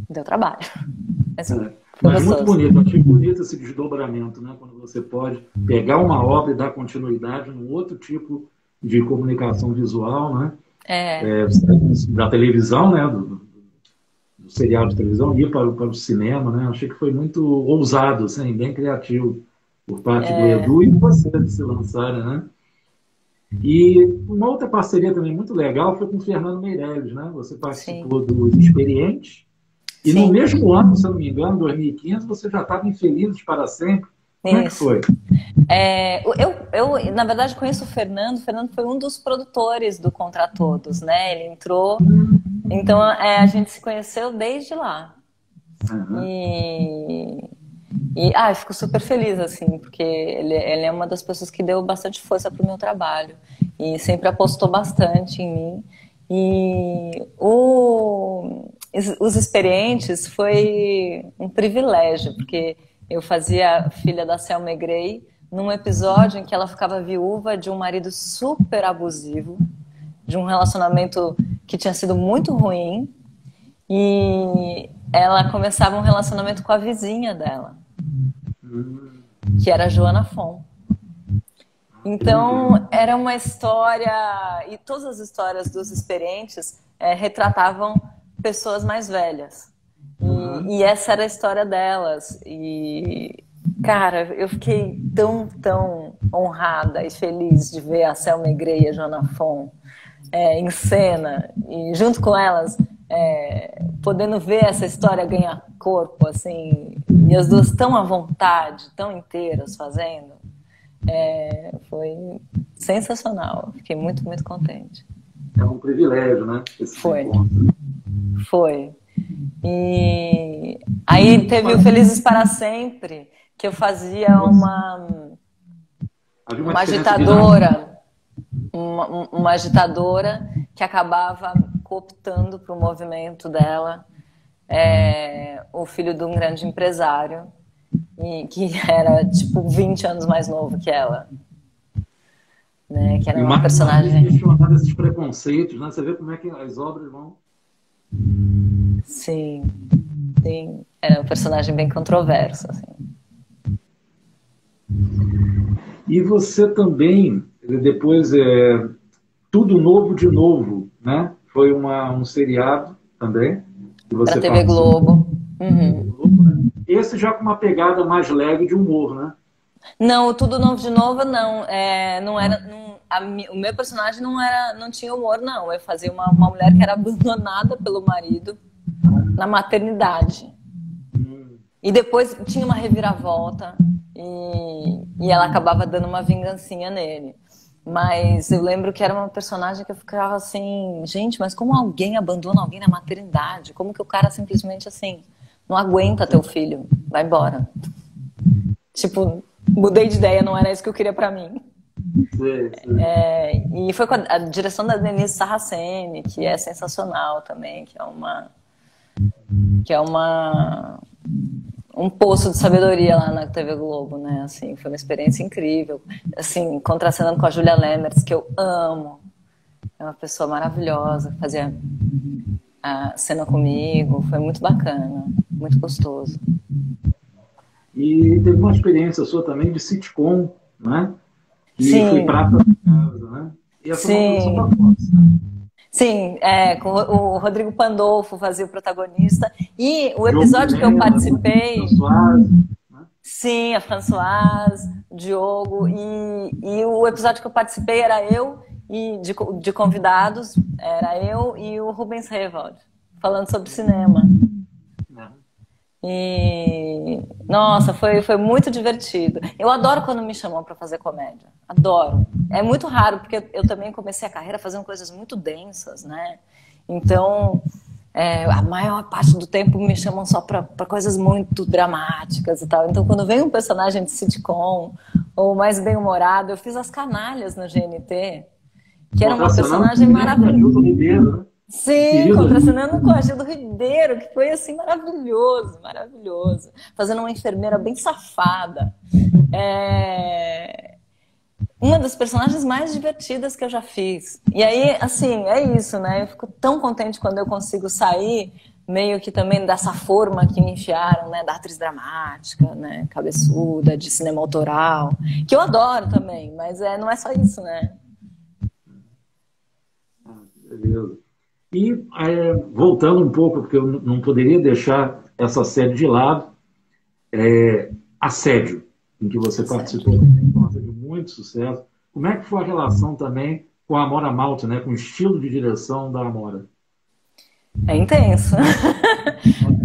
Speaker 2: Deu trabalho. Mas
Speaker 1: muito bonito. Achei bonito esse desdobramento, né? Quando você pode pegar uma obra e dar continuidade num outro tipo de comunicação visual, né? Da televisão, né? Do serial de televisão, ir para o cinema, né? Achei que foi muito ousado, assim, bem criativo por parte do Edu e você de se lançarem, né? E uma outra parceria também muito legal foi com o Fernando Meirelles, né? Você participou dos Experientes e no mesmo ano, se eu não me engano, 2015, você já estava em Felizes para Sempre. Como é que foi?
Speaker 2: Eu, na verdade, conheço o Fernando. O Fernando foi um dos produtores do Contra Todos, né? Ele entrou... Então, a gente se conheceu desde lá. Eu fico super feliz, assim, porque ele é uma das pessoas que deu bastante força pro meu trabalho e sempre apostou bastante em mim. E os Experientes foi um privilégio, porque eu fazia a filha da Selma Grey num episódio em que ela ficava viúva de um marido super abusivo, de um relacionamento que tinha sido muito ruim, e ela começava um relacionamento com a vizinha dela, que era a Joana Fon. Então, era uma história, e todas as histórias dos experientes retratavam pessoas mais velhas. E essa era a história delas. E, cara, eu fiquei tão honrada e feliz de ver a Selma Egret e a Joana Fon em cena, e junto com elas, podendo ver essa história ganhar corpo, assim, e as duas tão à vontade, tão inteiras fazendo. Foi sensacional. Fiquei muito contente.
Speaker 1: É um privilégio, né?
Speaker 2: Foi. E aí teve o Felizes para Sempre, que eu fazia uma agitadora, uma agitadora que acabava cooptando para o movimento dela o filho de um grande empresário, e que era tipo 20 anos mais novo que ela, né? Que era uma personagem
Speaker 1: questionar esses preconceitos, né? Você vê como é que as obras vão.
Speaker 2: Sim, era um personagem bem controverso, assim.
Speaker 1: E você também, depois, Tudo Novo de Novo, né? Foi um seriado também.
Speaker 2: Para a TV Globo.
Speaker 1: Esse já com uma pegada mais leve de humor, né?
Speaker 2: Não, o Tudo Novo de Novo não. Não era. O meu personagem não tinha humor, não. Eu fazia uma mulher que era abandonada pelo marido na maternidade. E depois tinha uma reviravolta e ela acabava dando uma vingancinha nele. Mas eu lembro que era uma personagem que eu ficava assim, gente, mas como alguém abandona alguém na maternidade? Como que o cara simplesmente assim, não aguenta teu filho, vai embora? Tipo, mudei de ideia, não era isso que eu queria pra mim. E foi com a direção da Denise Sarraceni, que é sensacional também, que é um poço de sabedoria lá na TV Globo, né? Assim, foi uma experiência incrível. Assim, contracenando com a Julia Lemers, que eu amo. É uma pessoa maravilhosa, fazia a cena comigo. Foi muito bacana, muito gostoso.
Speaker 1: E teve uma experiência sua também de sitcom, né? E foi Prata da Casa, né? E essa é uma produção da
Speaker 2: Sim, com o Rodrigo Pandolfo fazia o protagonista. E o episódio que eu participei... Sim, a Françoise, o Diogo. E o episódio que eu participei era eu, e de convidados, era eu e o Rubens Revold, falando sobre cinema. E nossa, foi muito divertido. Eu adoro quando me chamam para fazer comédia. Adoro. É muito raro, porque eu também comecei a carreira fazendo coisas muito densas, né? Então, a maior parte do tempo me chamam só para coisas muito dramáticas e tal. Então, quando vem um personagem de sitcom ou mais bem-humorado, eu fiz As Canalhas no GNT, que era uma personagem maravilhosa. Sim, contracenando com a Gildo Ribeiro, que foi assim maravilhoso. Fazendo uma enfermeira bem safada. Uma das personagens mais divertidas que eu já fiz. E aí, assim, é isso, né? Eu fico tão contente quando eu consigo sair meio que também dessa forma que me enfiaram, né? Da atriz dramática, né? Cabeçuda, de cinema autoral. Que eu adoro também, mas não é só isso, né?
Speaker 1: Beleza. E voltando um pouco, porque eu não poderia deixar essa série de lado, Assédio, em que você participou, de muito sucesso. Como é que foi a relação também com a Amora Malta, né, com o estilo de direção da Amora?
Speaker 2: É intenso.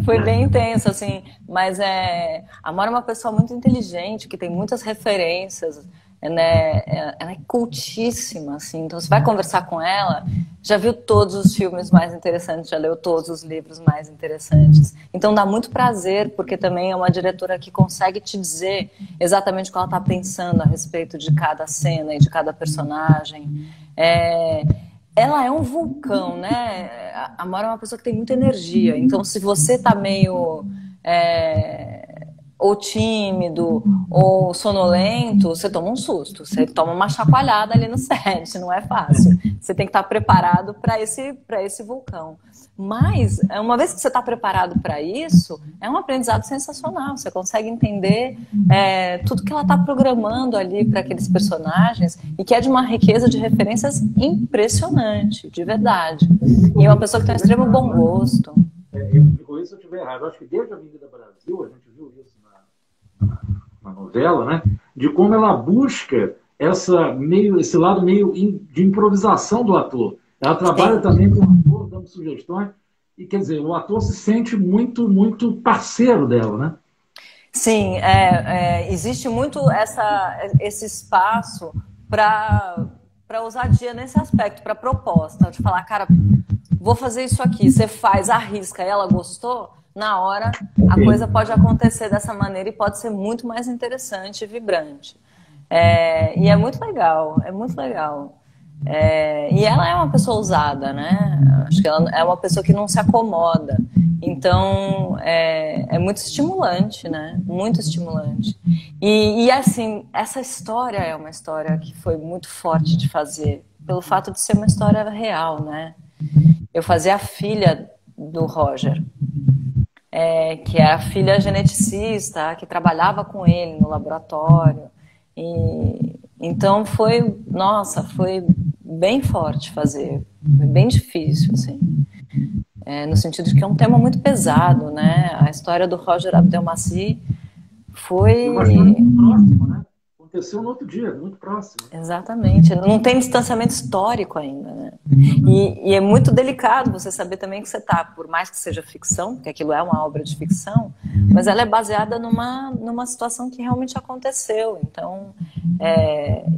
Speaker 2: Foi bem intenso, assim, mas a Amora é uma pessoa muito inteligente, que tem muitas referências, né? Ela é cultíssima, assim, então você vai conversar com ela, já viu todos os filmes mais interessantes, já leu todos os livros mais interessantes, então dá muito prazer, porque também é uma diretora que consegue te dizer exatamente o que ela está pensando a respeito de cada cena e de cada personagem. Ela é um vulcão, né? A Amora é uma pessoa que tem muita energia, então se você está meio ou tímido, ou sonolento, você toma um susto, você toma uma chacoalhada ali no set, não é fácil. Você tem que estar preparado para esse vulcão. Mas, uma vez que você está preparado para isso, é um aprendizado sensacional. Você consegue entender tudo que ela está programando ali para aqueles personagens e que é de uma riqueza de referências impressionante, de verdade. E é uma pessoa que tem um extremo bom gosto.
Speaker 1: Com isso eu estiver errado. Eu acho que desde a Avenida Brasil, a gente viu isso na novela, né? De como ela busca esse lado meio de improvisação do ator. Ela trabalha também com o ator, dando sugestões, e quer dizer, o ator se sente muito, muito parceiro dela, né?
Speaker 2: Sim, existe muito esse espaço para ousadia nesse aspecto, para proposta, de falar, cara, vou fazer isso aqui, você faz, arrisca, ela gostou, na hora a coisa pode acontecer dessa maneira e pode ser muito mais interessante e vibrante. E é muito legal, é muito legal. E ela é uma pessoa ousada, né? Acho que ela é uma pessoa que não se acomoda. Então, é muito estimulante, né? Muito estimulante. E assim, essa história é uma história que foi muito forte de fazer, pelo fato de ser uma história real, né? Eu fazia a filha do Roger, que é a filha geneticista, que trabalhava com ele no laboratório. Então foi bem forte fazer, foi bem difícil, assim. No sentido de que é um tema muito pesado, né? A história do Roger Abdelmaci foi...
Speaker 1: muito próximo, né? Aconteceu no outro dia, muito próximo.
Speaker 2: Exatamente, não tem distanciamento histórico ainda, né? E é muito delicado você saber também que você está, por mais que seja ficção, porque aquilo é uma obra de ficção, mas ela é baseada numa situação que realmente aconteceu, então,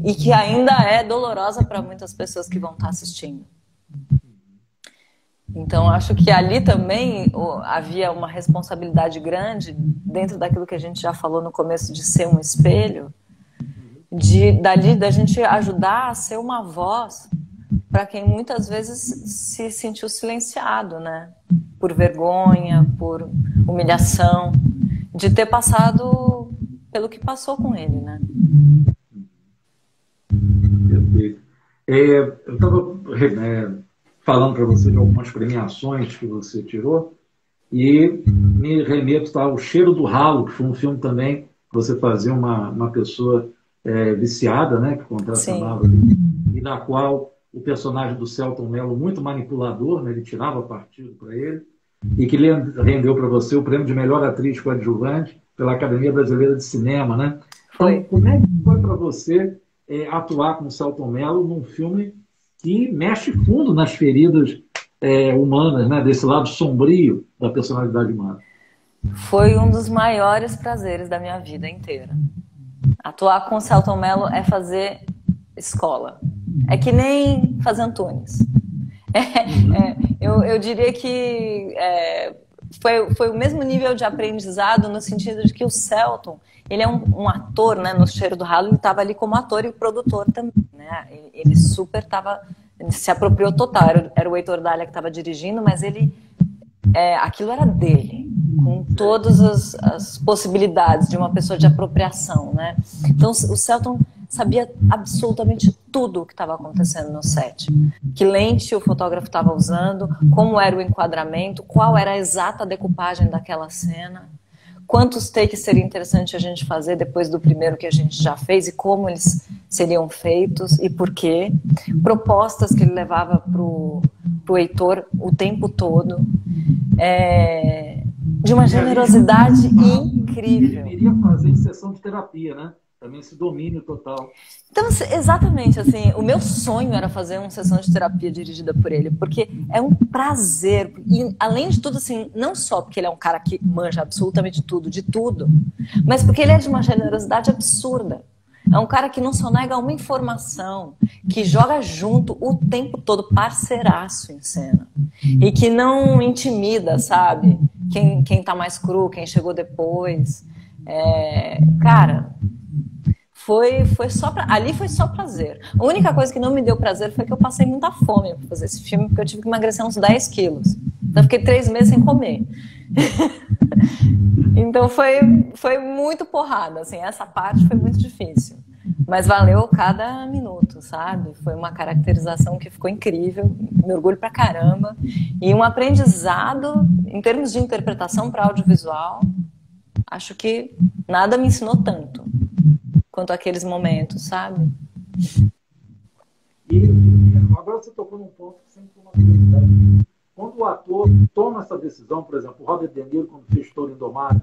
Speaker 2: e que ainda é dolorosa para muitas pessoas que vão estar assistindo. Então, acho que ali também havia uma responsabilidade grande, dentro daquilo que a gente já falou no começo, de ser um espelho, da gente ajudar a ser uma voz para quem muitas vezes se sentiu silenciado, né? Por vergonha, por humilhação, de ter passado pelo que passou com ele, né?
Speaker 1: Perfeito. Eu estava falando para você de algumas premiações que você tirou e me remeto ao Cheiro do Ralo, que foi um filme também que você fazia uma pessoa viciada, né, que contracenava, e na qual o personagem do Selton Mello, muito manipulador, né, ele tirava partido para ele, e que rendeu para você o prêmio de melhor atriz coadjuvante pela Academia Brasileira de Cinema, né?
Speaker 2: Foi.
Speaker 1: Então, como é que foi para você atuar com o Selton Mello num filme que mexe fundo nas feridas humanas, né, desse lado sombrio da personalidade humana?
Speaker 2: Foi um dos maiores prazeres da minha vida inteira. Atuar com o Selton Mello é fazer escola. É que nem fazer Antunes. Eu diria que foi o mesmo nível de aprendizado, no sentido de que o Selton, ele é um ator, né? No Cheiro do Ralo, ele estava ali como ator e produtor também, né? Ele se apropriou total. Era o Heitor Dália que estava dirigindo, mas aquilo era dele, com todas as possibilidades de uma pessoa de apropriação, né? Então o Selton sabia absolutamente tudo o que estava acontecendo no set. Que lente o fotógrafo estava usando, como era o enquadramento, qual era a exata decupagem daquela cena, quantos takes seria interessante a gente fazer depois do primeiro que a gente já fez e como eles seriam feitos e por quê. Propostas que ele levava pro Heitor o tempo todo. De uma generosidade incrível.
Speaker 1: Ele deveria fazer em sessão de terapia, né? Também esse domínio total.
Speaker 2: Então, exatamente, assim, o meu sonho era fazer uma sessão de terapia dirigida por ele, porque é um prazer, e além de tudo, assim, não só porque ele é um cara que manja absolutamente tudo, de tudo, mas porque ele é de uma generosidade absurda. É um cara que não só nega uma informação, que joga junto o tempo todo, parceiraço em cena. E que não intimida, sabe? Quem tá mais cru, quem chegou depois. Cara, ali foi só prazer. A única coisa que não me deu prazer foi que eu passei muita fome para fazer esse filme, porque eu tive que emagrecer uns 10 quilos. Então eu fiquei 3 meses sem comer. Então foi muito porrada, assim, essa parte foi muito difícil. Mas valeu cada minuto, sabe? Foi uma caracterização que ficou incrível, me orgulho pra caramba. E um aprendizado, em termos de interpretação para audiovisual, acho que nada me ensinou tanto quanto aqueles momentos, sabe?
Speaker 1: E agora você tocou num ponto que sempre foi uma curiosidade. Quando o ator toma essa decisão, por exemplo, o Robert De Niro, quando fez Toro Indomável,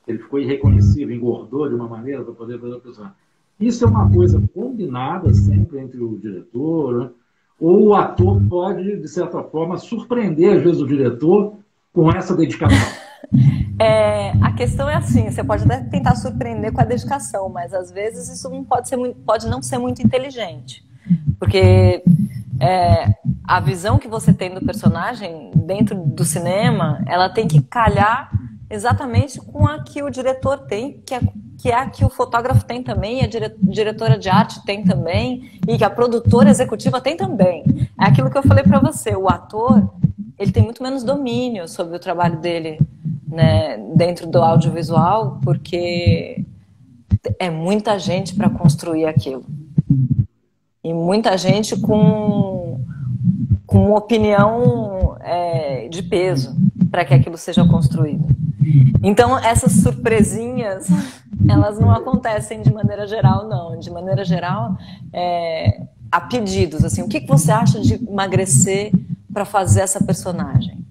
Speaker 1: ele ficou irreconhecível, engordou de uma maneira para poder fazer o personagem. Isso é uma coisa combinada sempre entre o diretor, né? Ou o ator pode, de certa forma, surpreender, às vezes, o diretor com essa dedicação?
Speaker 2: A questão é assim, você pode até tentar surpreender com a dedicação, mas às vezes isso não pode não ser muito inteligente. Porque a visão que você tem do personagem dentro do cinema, ela tem que calhar exatamente com a que o diretor tem, que é a que o fotógrafo tem também, a diretora de arte tem também, e que a produtora executiva tem também. É aquilo que eu falei para você, o ator, ele tem muito menos domínio sobre o trabalho dele, né, dentro do audiovisual, porque é muita gente para construir aquilo. E muita gente com opinião de peso para que aquilo seja construído. Então, essas surpresinhas, elas não acontecem de maneira geral, não. De maneira geral, há pedidos, assim, o que você acha de emagrecer para fazer essa personagem?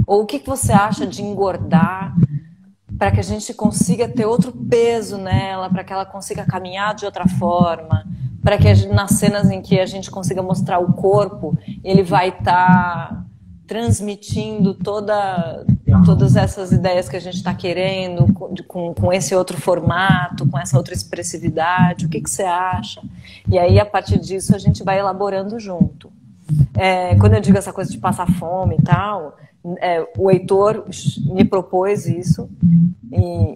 Speaker 2: Ou o que você acha de engordar para que a gente consiga ter outro peso nela, para que ela consiga caminhar de outra forma, para que nas cenas em que a gente consiga mostrar o corpo, ele vai estar transmitindo todas essas ideias que a gente está querendo, com esse outro formato, com essa outra expressividade, o que você acha? E aí, a partir disso, a gente vai elaborando junto. Quando eu digo essa coisa de passar fome e tal, o Heitor me propôs isso,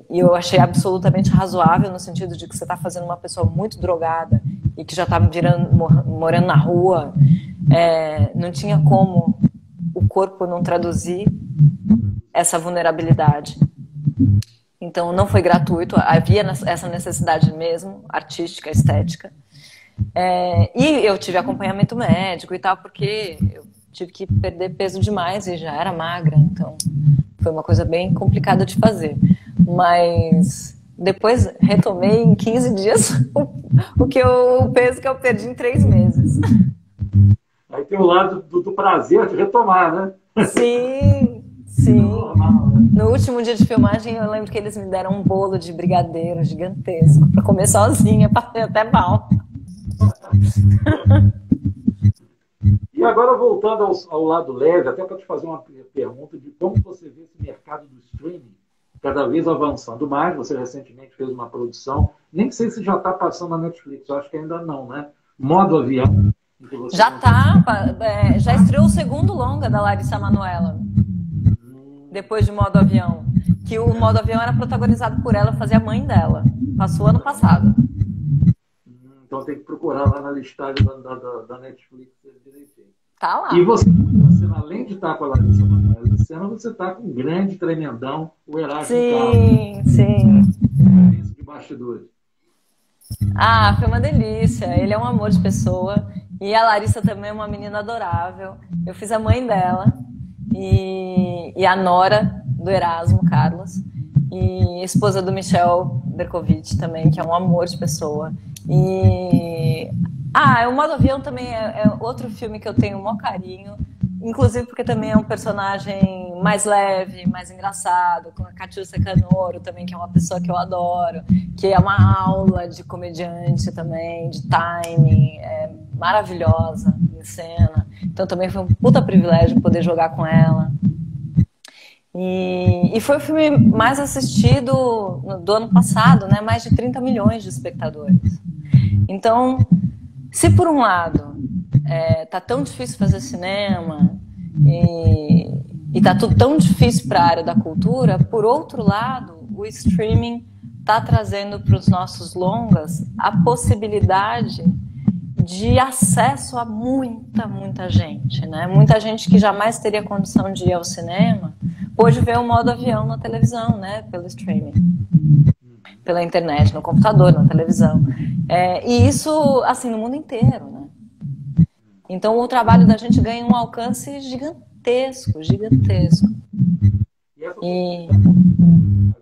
Speaker 2: e eu achei absolutamente razoável, no sentido de que você está fazendo uma pessoa muito drogada e que já está morando na rua, não tinha como o corpo não traduzir essa vulnerabilidade. Então não foi gratuito, havia essa necessidade mesmo, artística, estética. E eu tive acompanhamento médico e tal, porque eu tive que perder peso demais e já era magra, então foi uma coisa bem complicada de fazer. Mas depois retomei em 15 dias o peso que eu perdi em 3 meses.
Speaker 1: Aí tem o lado do prazer de retomar, né?
Speaker 2: Sim, sim. No último dia de filmagem, eu lembro que eles me deram um bolo de brigadeiro gigantesco para comer sozinha, passei até mal.
Speaker 1: E agora, voltando ao lado leve, até para te fazer uma pergunta de como você vê esse mercado do streaming cada vez avançando mais. Você recentemente fez uma produção, nem sei se já está passando na Netflix, eu acho que ainda não, né? Modo Avião.
Speaker 2: Já está, já estreou o segundo longa da Larissa Manoela, depois de Modo Avião, que o Modo Avião era protagonizado por ela, fazia a mãe dela, passou ano passado.
Speaker 1: Então tem que procurar lá na listagem da Netflix direitinho.
Speaker 2: Tá lá.
Speaker 1: E você, além de estar com a Larissa Manoela de cena, você está com um grande tremendão, o Erasmo Carlos.
Speaker 2: Sim, sim.
Speaker 1: De bastidores.
Speaker 2: Foi uma delícia. Ele é um amor de pessoa. E a Larissa também é uma menina adorável. Eu fiz a mãe dela e a nora do Erasmo Carlos. E esposa do Michel Berkovitch também, que é um amor de pessoa. E o Modo Avião também é outro filme que eu tenho o maior carinho, inclusive porque também é um personagem mais leve, mais engraçado, com a Catiúcia Canoro também, que é uma pessoa que eu adoro, que é uma aula de comediante também, de timing, maravilhosa em cena. Então também foi um puta privilégio poder jogar com ela. E foi o filme mais assistido do ano passado, né? Mais de 30 milhões de espectadores. Então, se por um lado tá tão difícil fazer cinema e tá tudo tão difícil para a área da cultura, por outro lado, o streaming tá trazendo para os nossos longas a possibilidade de acesso a muita gente, né? Muita gente que jamais teria condição de ir ao cinema pôde ver o modo avião na televisão, né? Pelo streaming, pela internet, no computador, na televisão. E isso, assim, no mundo inteiro, né? Então o trabalho da gente ganha um alcance gigantesco, gigantesco.
Speaker 1: E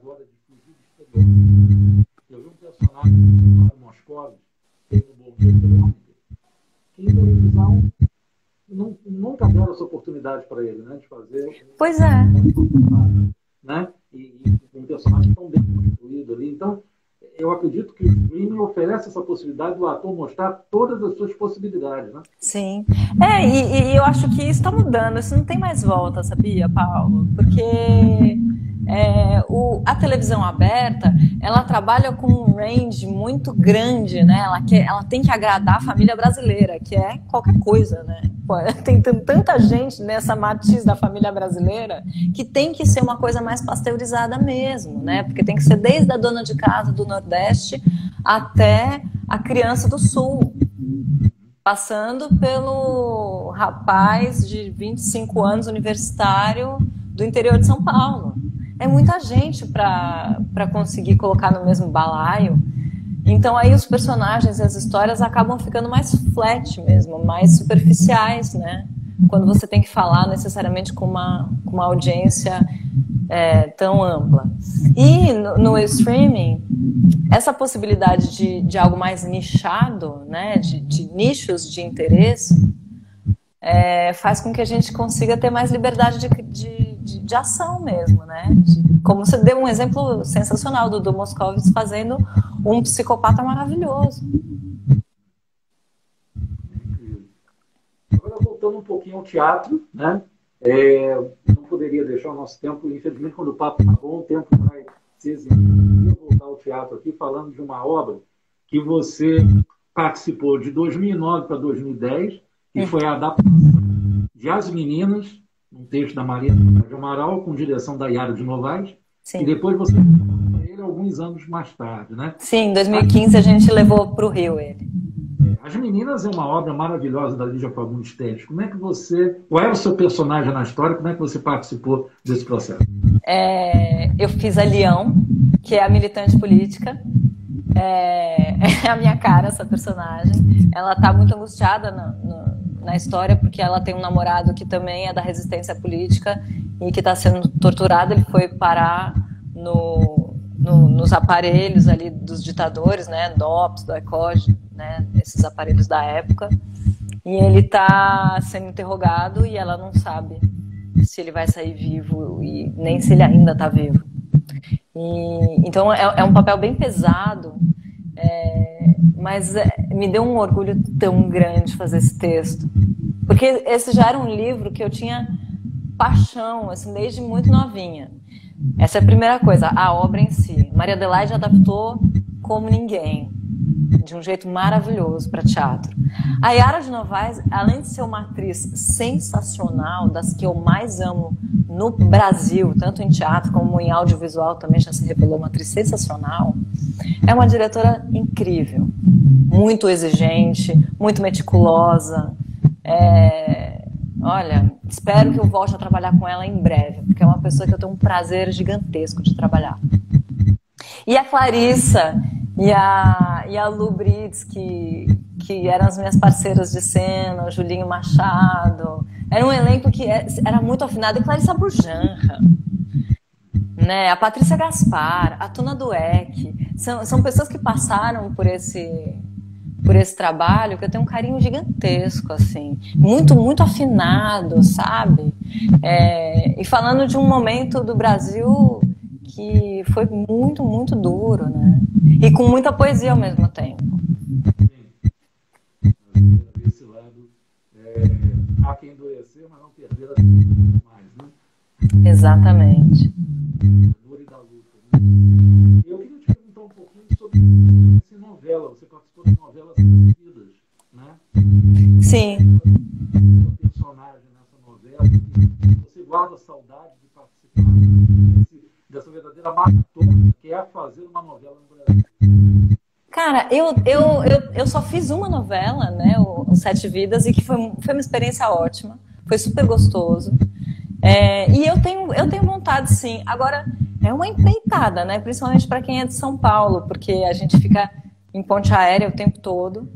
Speaker 1: agora de fugir do exterior. Eu vi um personagem chamado Moscovitz, que tem no Bom Dia Verônica, que em televisão nunca deram essa oportunidade para ele, né, de fazer.
Speaker 2: Pois é.
Speaker 1: Né? E um personagem tão bem construído ali. Então, eu acredito que o streaming oferece essa possibilidade do ator mostrar todas as suas possibilidades, né?
Speaker 2: Sim. E eu acho que isso está mudando, isso não tem mais volta, sabia, Paulo? Porque a televisão aberta, ela trabalha com um range muito grande, né? Ela tem que agradar a família brasileira, que é qualquer coisa, né? Tem tanta gente nessa matiz da família brasileira que tem que ser uma coisa mais pasteurizada mesmo, né? Porque tem que ser desde a dona de casa do Nordeste até a criança do Sul, passando pelo rapaz de 25 anos universitário do interior de São Paulo. É muita gente para conseguir colocar no mesmo balaio. Então aí os personagens e as histórias acabam ficando mais flat mesmo, mais superficiais, né? Quando você tem que falar necessariamente com uma audiência tão ampla. E no streaming, essa possibilidade de algo mais nichado, né? De nichos de interesse, faz com que a gente consiga ter mais liberdade de ação mesmo, né? Como você deu um exemplo sensacional do Moscovitz fazendo um psicopata maravilhoso.
Speaker 1: Agora, voltando um pouquinho ao teatro, né? Não poderia deixar o nosso tempo, infelizmente, quando o papo está bom, o tempo vai se exigir. Eu vou voltar ao teatro aqui falando de uma obra que você participou de 2009 para 2010, que foi a adaptação de As Meninas, um texto da Maria de Amaral, com direção da Yara de Novaes,
Speaker 2: Sim.
Speaker 1: E depois você levou ele alguns anos mais tarde, né?
Speaker 2: Sim, em 2015 a gente levou para o Rio ele.
Speaker 1: As Meninas é uma obra maravilhosa da Lígia Fagundes Telles. Como é que você... Qual era o seu personagem na história? Como é que você participou desse processo?
Speaker 2: Eu fiz a Leão, que é a militante política. É a minha cara, essa personagem. Ela está muito angustiada na história porque ela tem um namorado que também é da resistência política e que está sendo torturado. Ele foi parar nos aparelhos ali dos ditadores, né, DOPS, do ECOD, né, esses aparelhos da época, e ele está sendo interrogado e ela não sabe se ele vai sair vivo e nem se ele ainda está vivo. Então é um papel bem pesado, mas me deu um orgulho tão grande fazer esse texto, porque esse já era um livro que eu tinha paixão, assim, desde muito novinha. Essa é a primeira coisa, a obra em si. Maria Adelaide adaptou como ninguém, de um jeito maravilhoso para teatro. A Yara de Novaes, além de ser uma atriz sensacional, das que eu mais amo no Brasil, tanto em teatro como em audiovisual, também já se revelou uma atriz sensacional, é uma diretora incrível, muito exigente, muito meticulosa. Olha, espero que eu volte a trabalhar com ela em breve, porque é uma pessoa que eu tenho um prazer gigantesco de trabalhar. E a Clarissa e a Lu Brits, que eram as minhas parceiras de cena, o Julinho Machado. Era um elenco que era muito afinado. E Clarissa Bujanra, né? A Patrícia Gaspar, a Tuna Dueck. São pessoas que passaram por esse trabalho, que eu tenho um carinho gigantesco, assim, muito, muito afinado, sabe? E falando de um momento do Brasil que foi muito, muito duro, né? E com muita poesia ao mesmo tempo.
Speaker 1: Sim. Desse lado, há quem endurecer, mas não perder a vida mais, né?
Speaker 2: Exatamente.
Speaker 1: Dor e da luta, né? Eu queria te perguntar um pouquinho sobre essa novela. Você participou de novelas seguidas, né?
Speaker 2: Sim.
Speaker 1: Um personagem nessa novela, você guarda saudade de participar dessa verdadeira maratona que é fazer uma novela no Brasil?
Speaker 2: Cara, eu só fiz uma novela, né, o Sete Vidas, e que foi uma experiência ótima, foi super gostoso. E eu tenho vontade, sim. Agora, é uma empreitada, né? Principalmente para quem é de São Paulo, porque a gente fica em ponte aérea o tempo todo.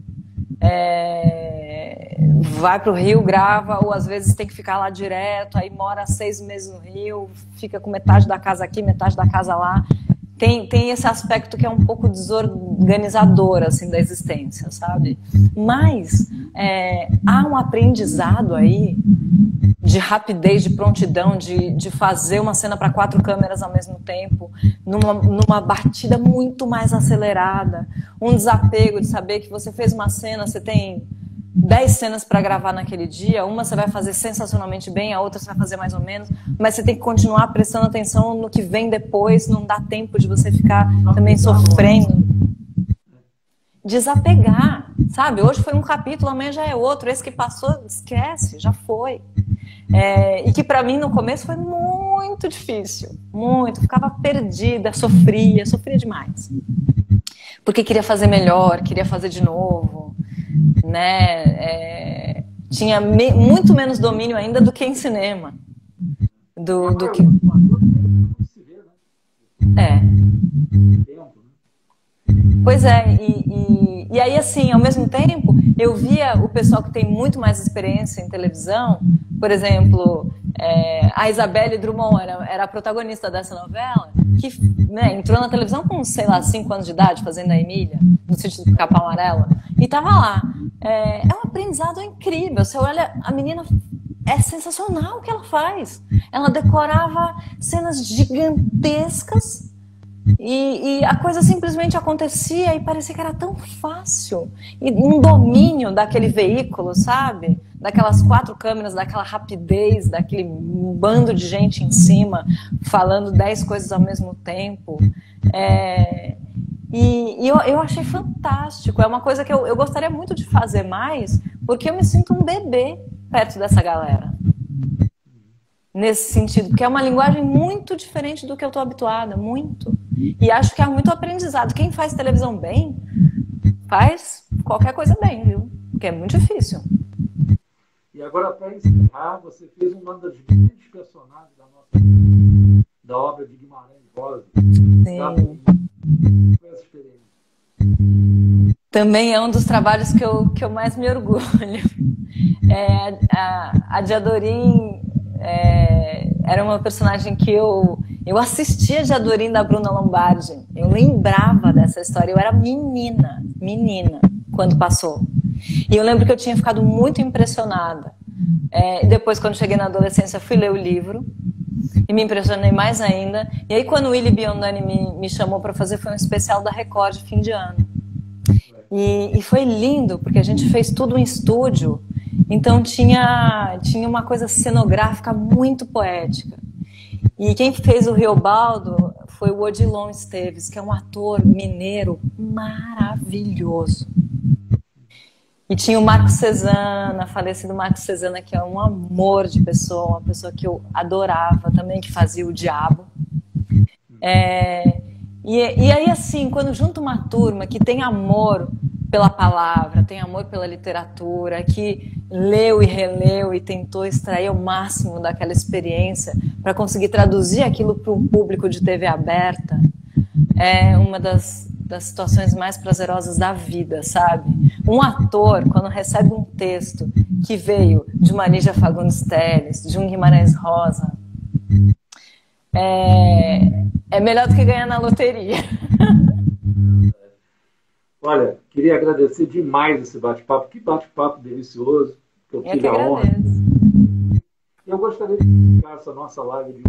Speaker 2: Vai para o Rio, grava, ou às vezes tem que ficar lá direto, aí mora 6 meses no Rio, fica com metade da casa aqui, metade da casa lá. Tem esse aspecto que é um pouco desorganizador, assim, da existência, sabe? Mas há um aprendizado aí de rapidez, de prontidão, de fazer uma cena para 4 câmeras ao mesmo tempo, numa batida muito mais acelerada, um desapego de saber que você fez uma cena, você tem 10 cenas para gravar naquele dia, uma você vai fazer sensacionalmente bem, a outra você vai fazer mais ou menos, mas você tem que continuar prestando atenção no que vem depois, não dá tempo de você ficar também sofrendo. Desapegar, sabe? Hoje foi um capítulo, amanhã já é outro, esse que passou, esquece, já foi. E que para mim no começo foi muito difícil, muito, ficava perdida, sofria demais. Porque queria fazer melhor, queria fazer de novo, né? Tinha muito menos domínio ainda do que em cinema. Do que... Pois é, e aí assim, ao mesmo tempo, eu via o pessoal que tem muito mais experiência em televisão, por exemplo, a Isabelle Drummond era a protagonista dessa novela, que, né, entrou na televisão com, sei lá, 5 anos de idade, fazendo a Emília, no sítio do Capa Amarela, e tava lá. É um aprendizado incrível, você olha, a menina... É sensacional o que ela faz. Ela decorava cenas gigantescas e a coisa simplesmente acontecia e parecia que era tão fácil. E um domínio daquele veículo, sabe? Daquelas 4 câmeras, daquela rapidez, daquele bando de gente em cima, falando 10 coisas ao mesmo tempo. E eu achei fantástico. É uma coisa que eu gostaria muito de fazer mais, porque eu me sinto um bebê perto dessa galera. Nesse sentido, porque é uma linguagem muito diferente do que eu estou habituada, muito. E acho que há muito aprendizado. Quem faz televisão bem, faz qualquer coisa bem, viu? Porque é muito difícil.
Speaker 1: E agora, para encerrar, você fez uma das grandes personagens da obra de Guimarães Rosa.
Speaker 2: Sim.
Speaker 1: Foi essa experiência?
Speaker 2: Também é um dos trabalhos que eu mais me orgulho. A Diadorim era uma personagem que eu assistia Diadorim da Bruna Lombardi. Eu lembrava dessa história. Eu era menina, quando passou. E eu lembro que eu tinha ficado muito impressionada. Depois, quando cheguei na adolescência, fui ler o livro e me impressionei mais ainda. E aí, quando o Willy Biondani me chamou para fazer, foi um especial da Record de fim de ano. E foi lindo, porque a gente fez tudo em estúdio. Então tinha uma coisa cenográfica muito poética. E quem fez o Riobaldo foi o Odilon Esteves, que é um ator mineiro maravilhoso. E tinha o Marco Cesana, falecido Marco Cesana, que é um amor de pessoa, uma pessoa que eu adorava também, que fazia o Diabo. E aí, assim, quando junta uma turma que tem amor pela palavra, tem amor pela literatura, que leu e releu e tentou extrair o máximo daquela experiência para conseguir traduzir aquilo para um público de TV aberta, é uma das situações mais prazerosas da vida, sabe? Um ator, quando recebe um texto que veio de uma Lígia Fagundes Telles, de um Guimarães Rosa, é melhor do que ganhar na loteria.
Speaker 1: Olha, queria agradecer demais esse bate-papo. Que bate-papo delicioso. Eu tive a honra. Eu gostaria de dedicar essa nossa live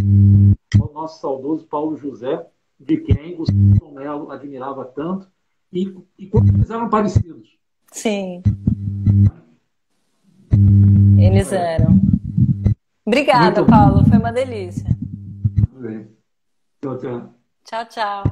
Speaker 1: ao nosso saudoso Paulo José, de quem o Celton Mello admirava tanto, e quando eles eram parecidos.
Speaker 2: Sim. Eles eram. Obrigada, Paulo. Foi uma delícia.
Speaker 1: Tudo bem. Tchau, tchau.
Speaker 2: Tchau, tchau.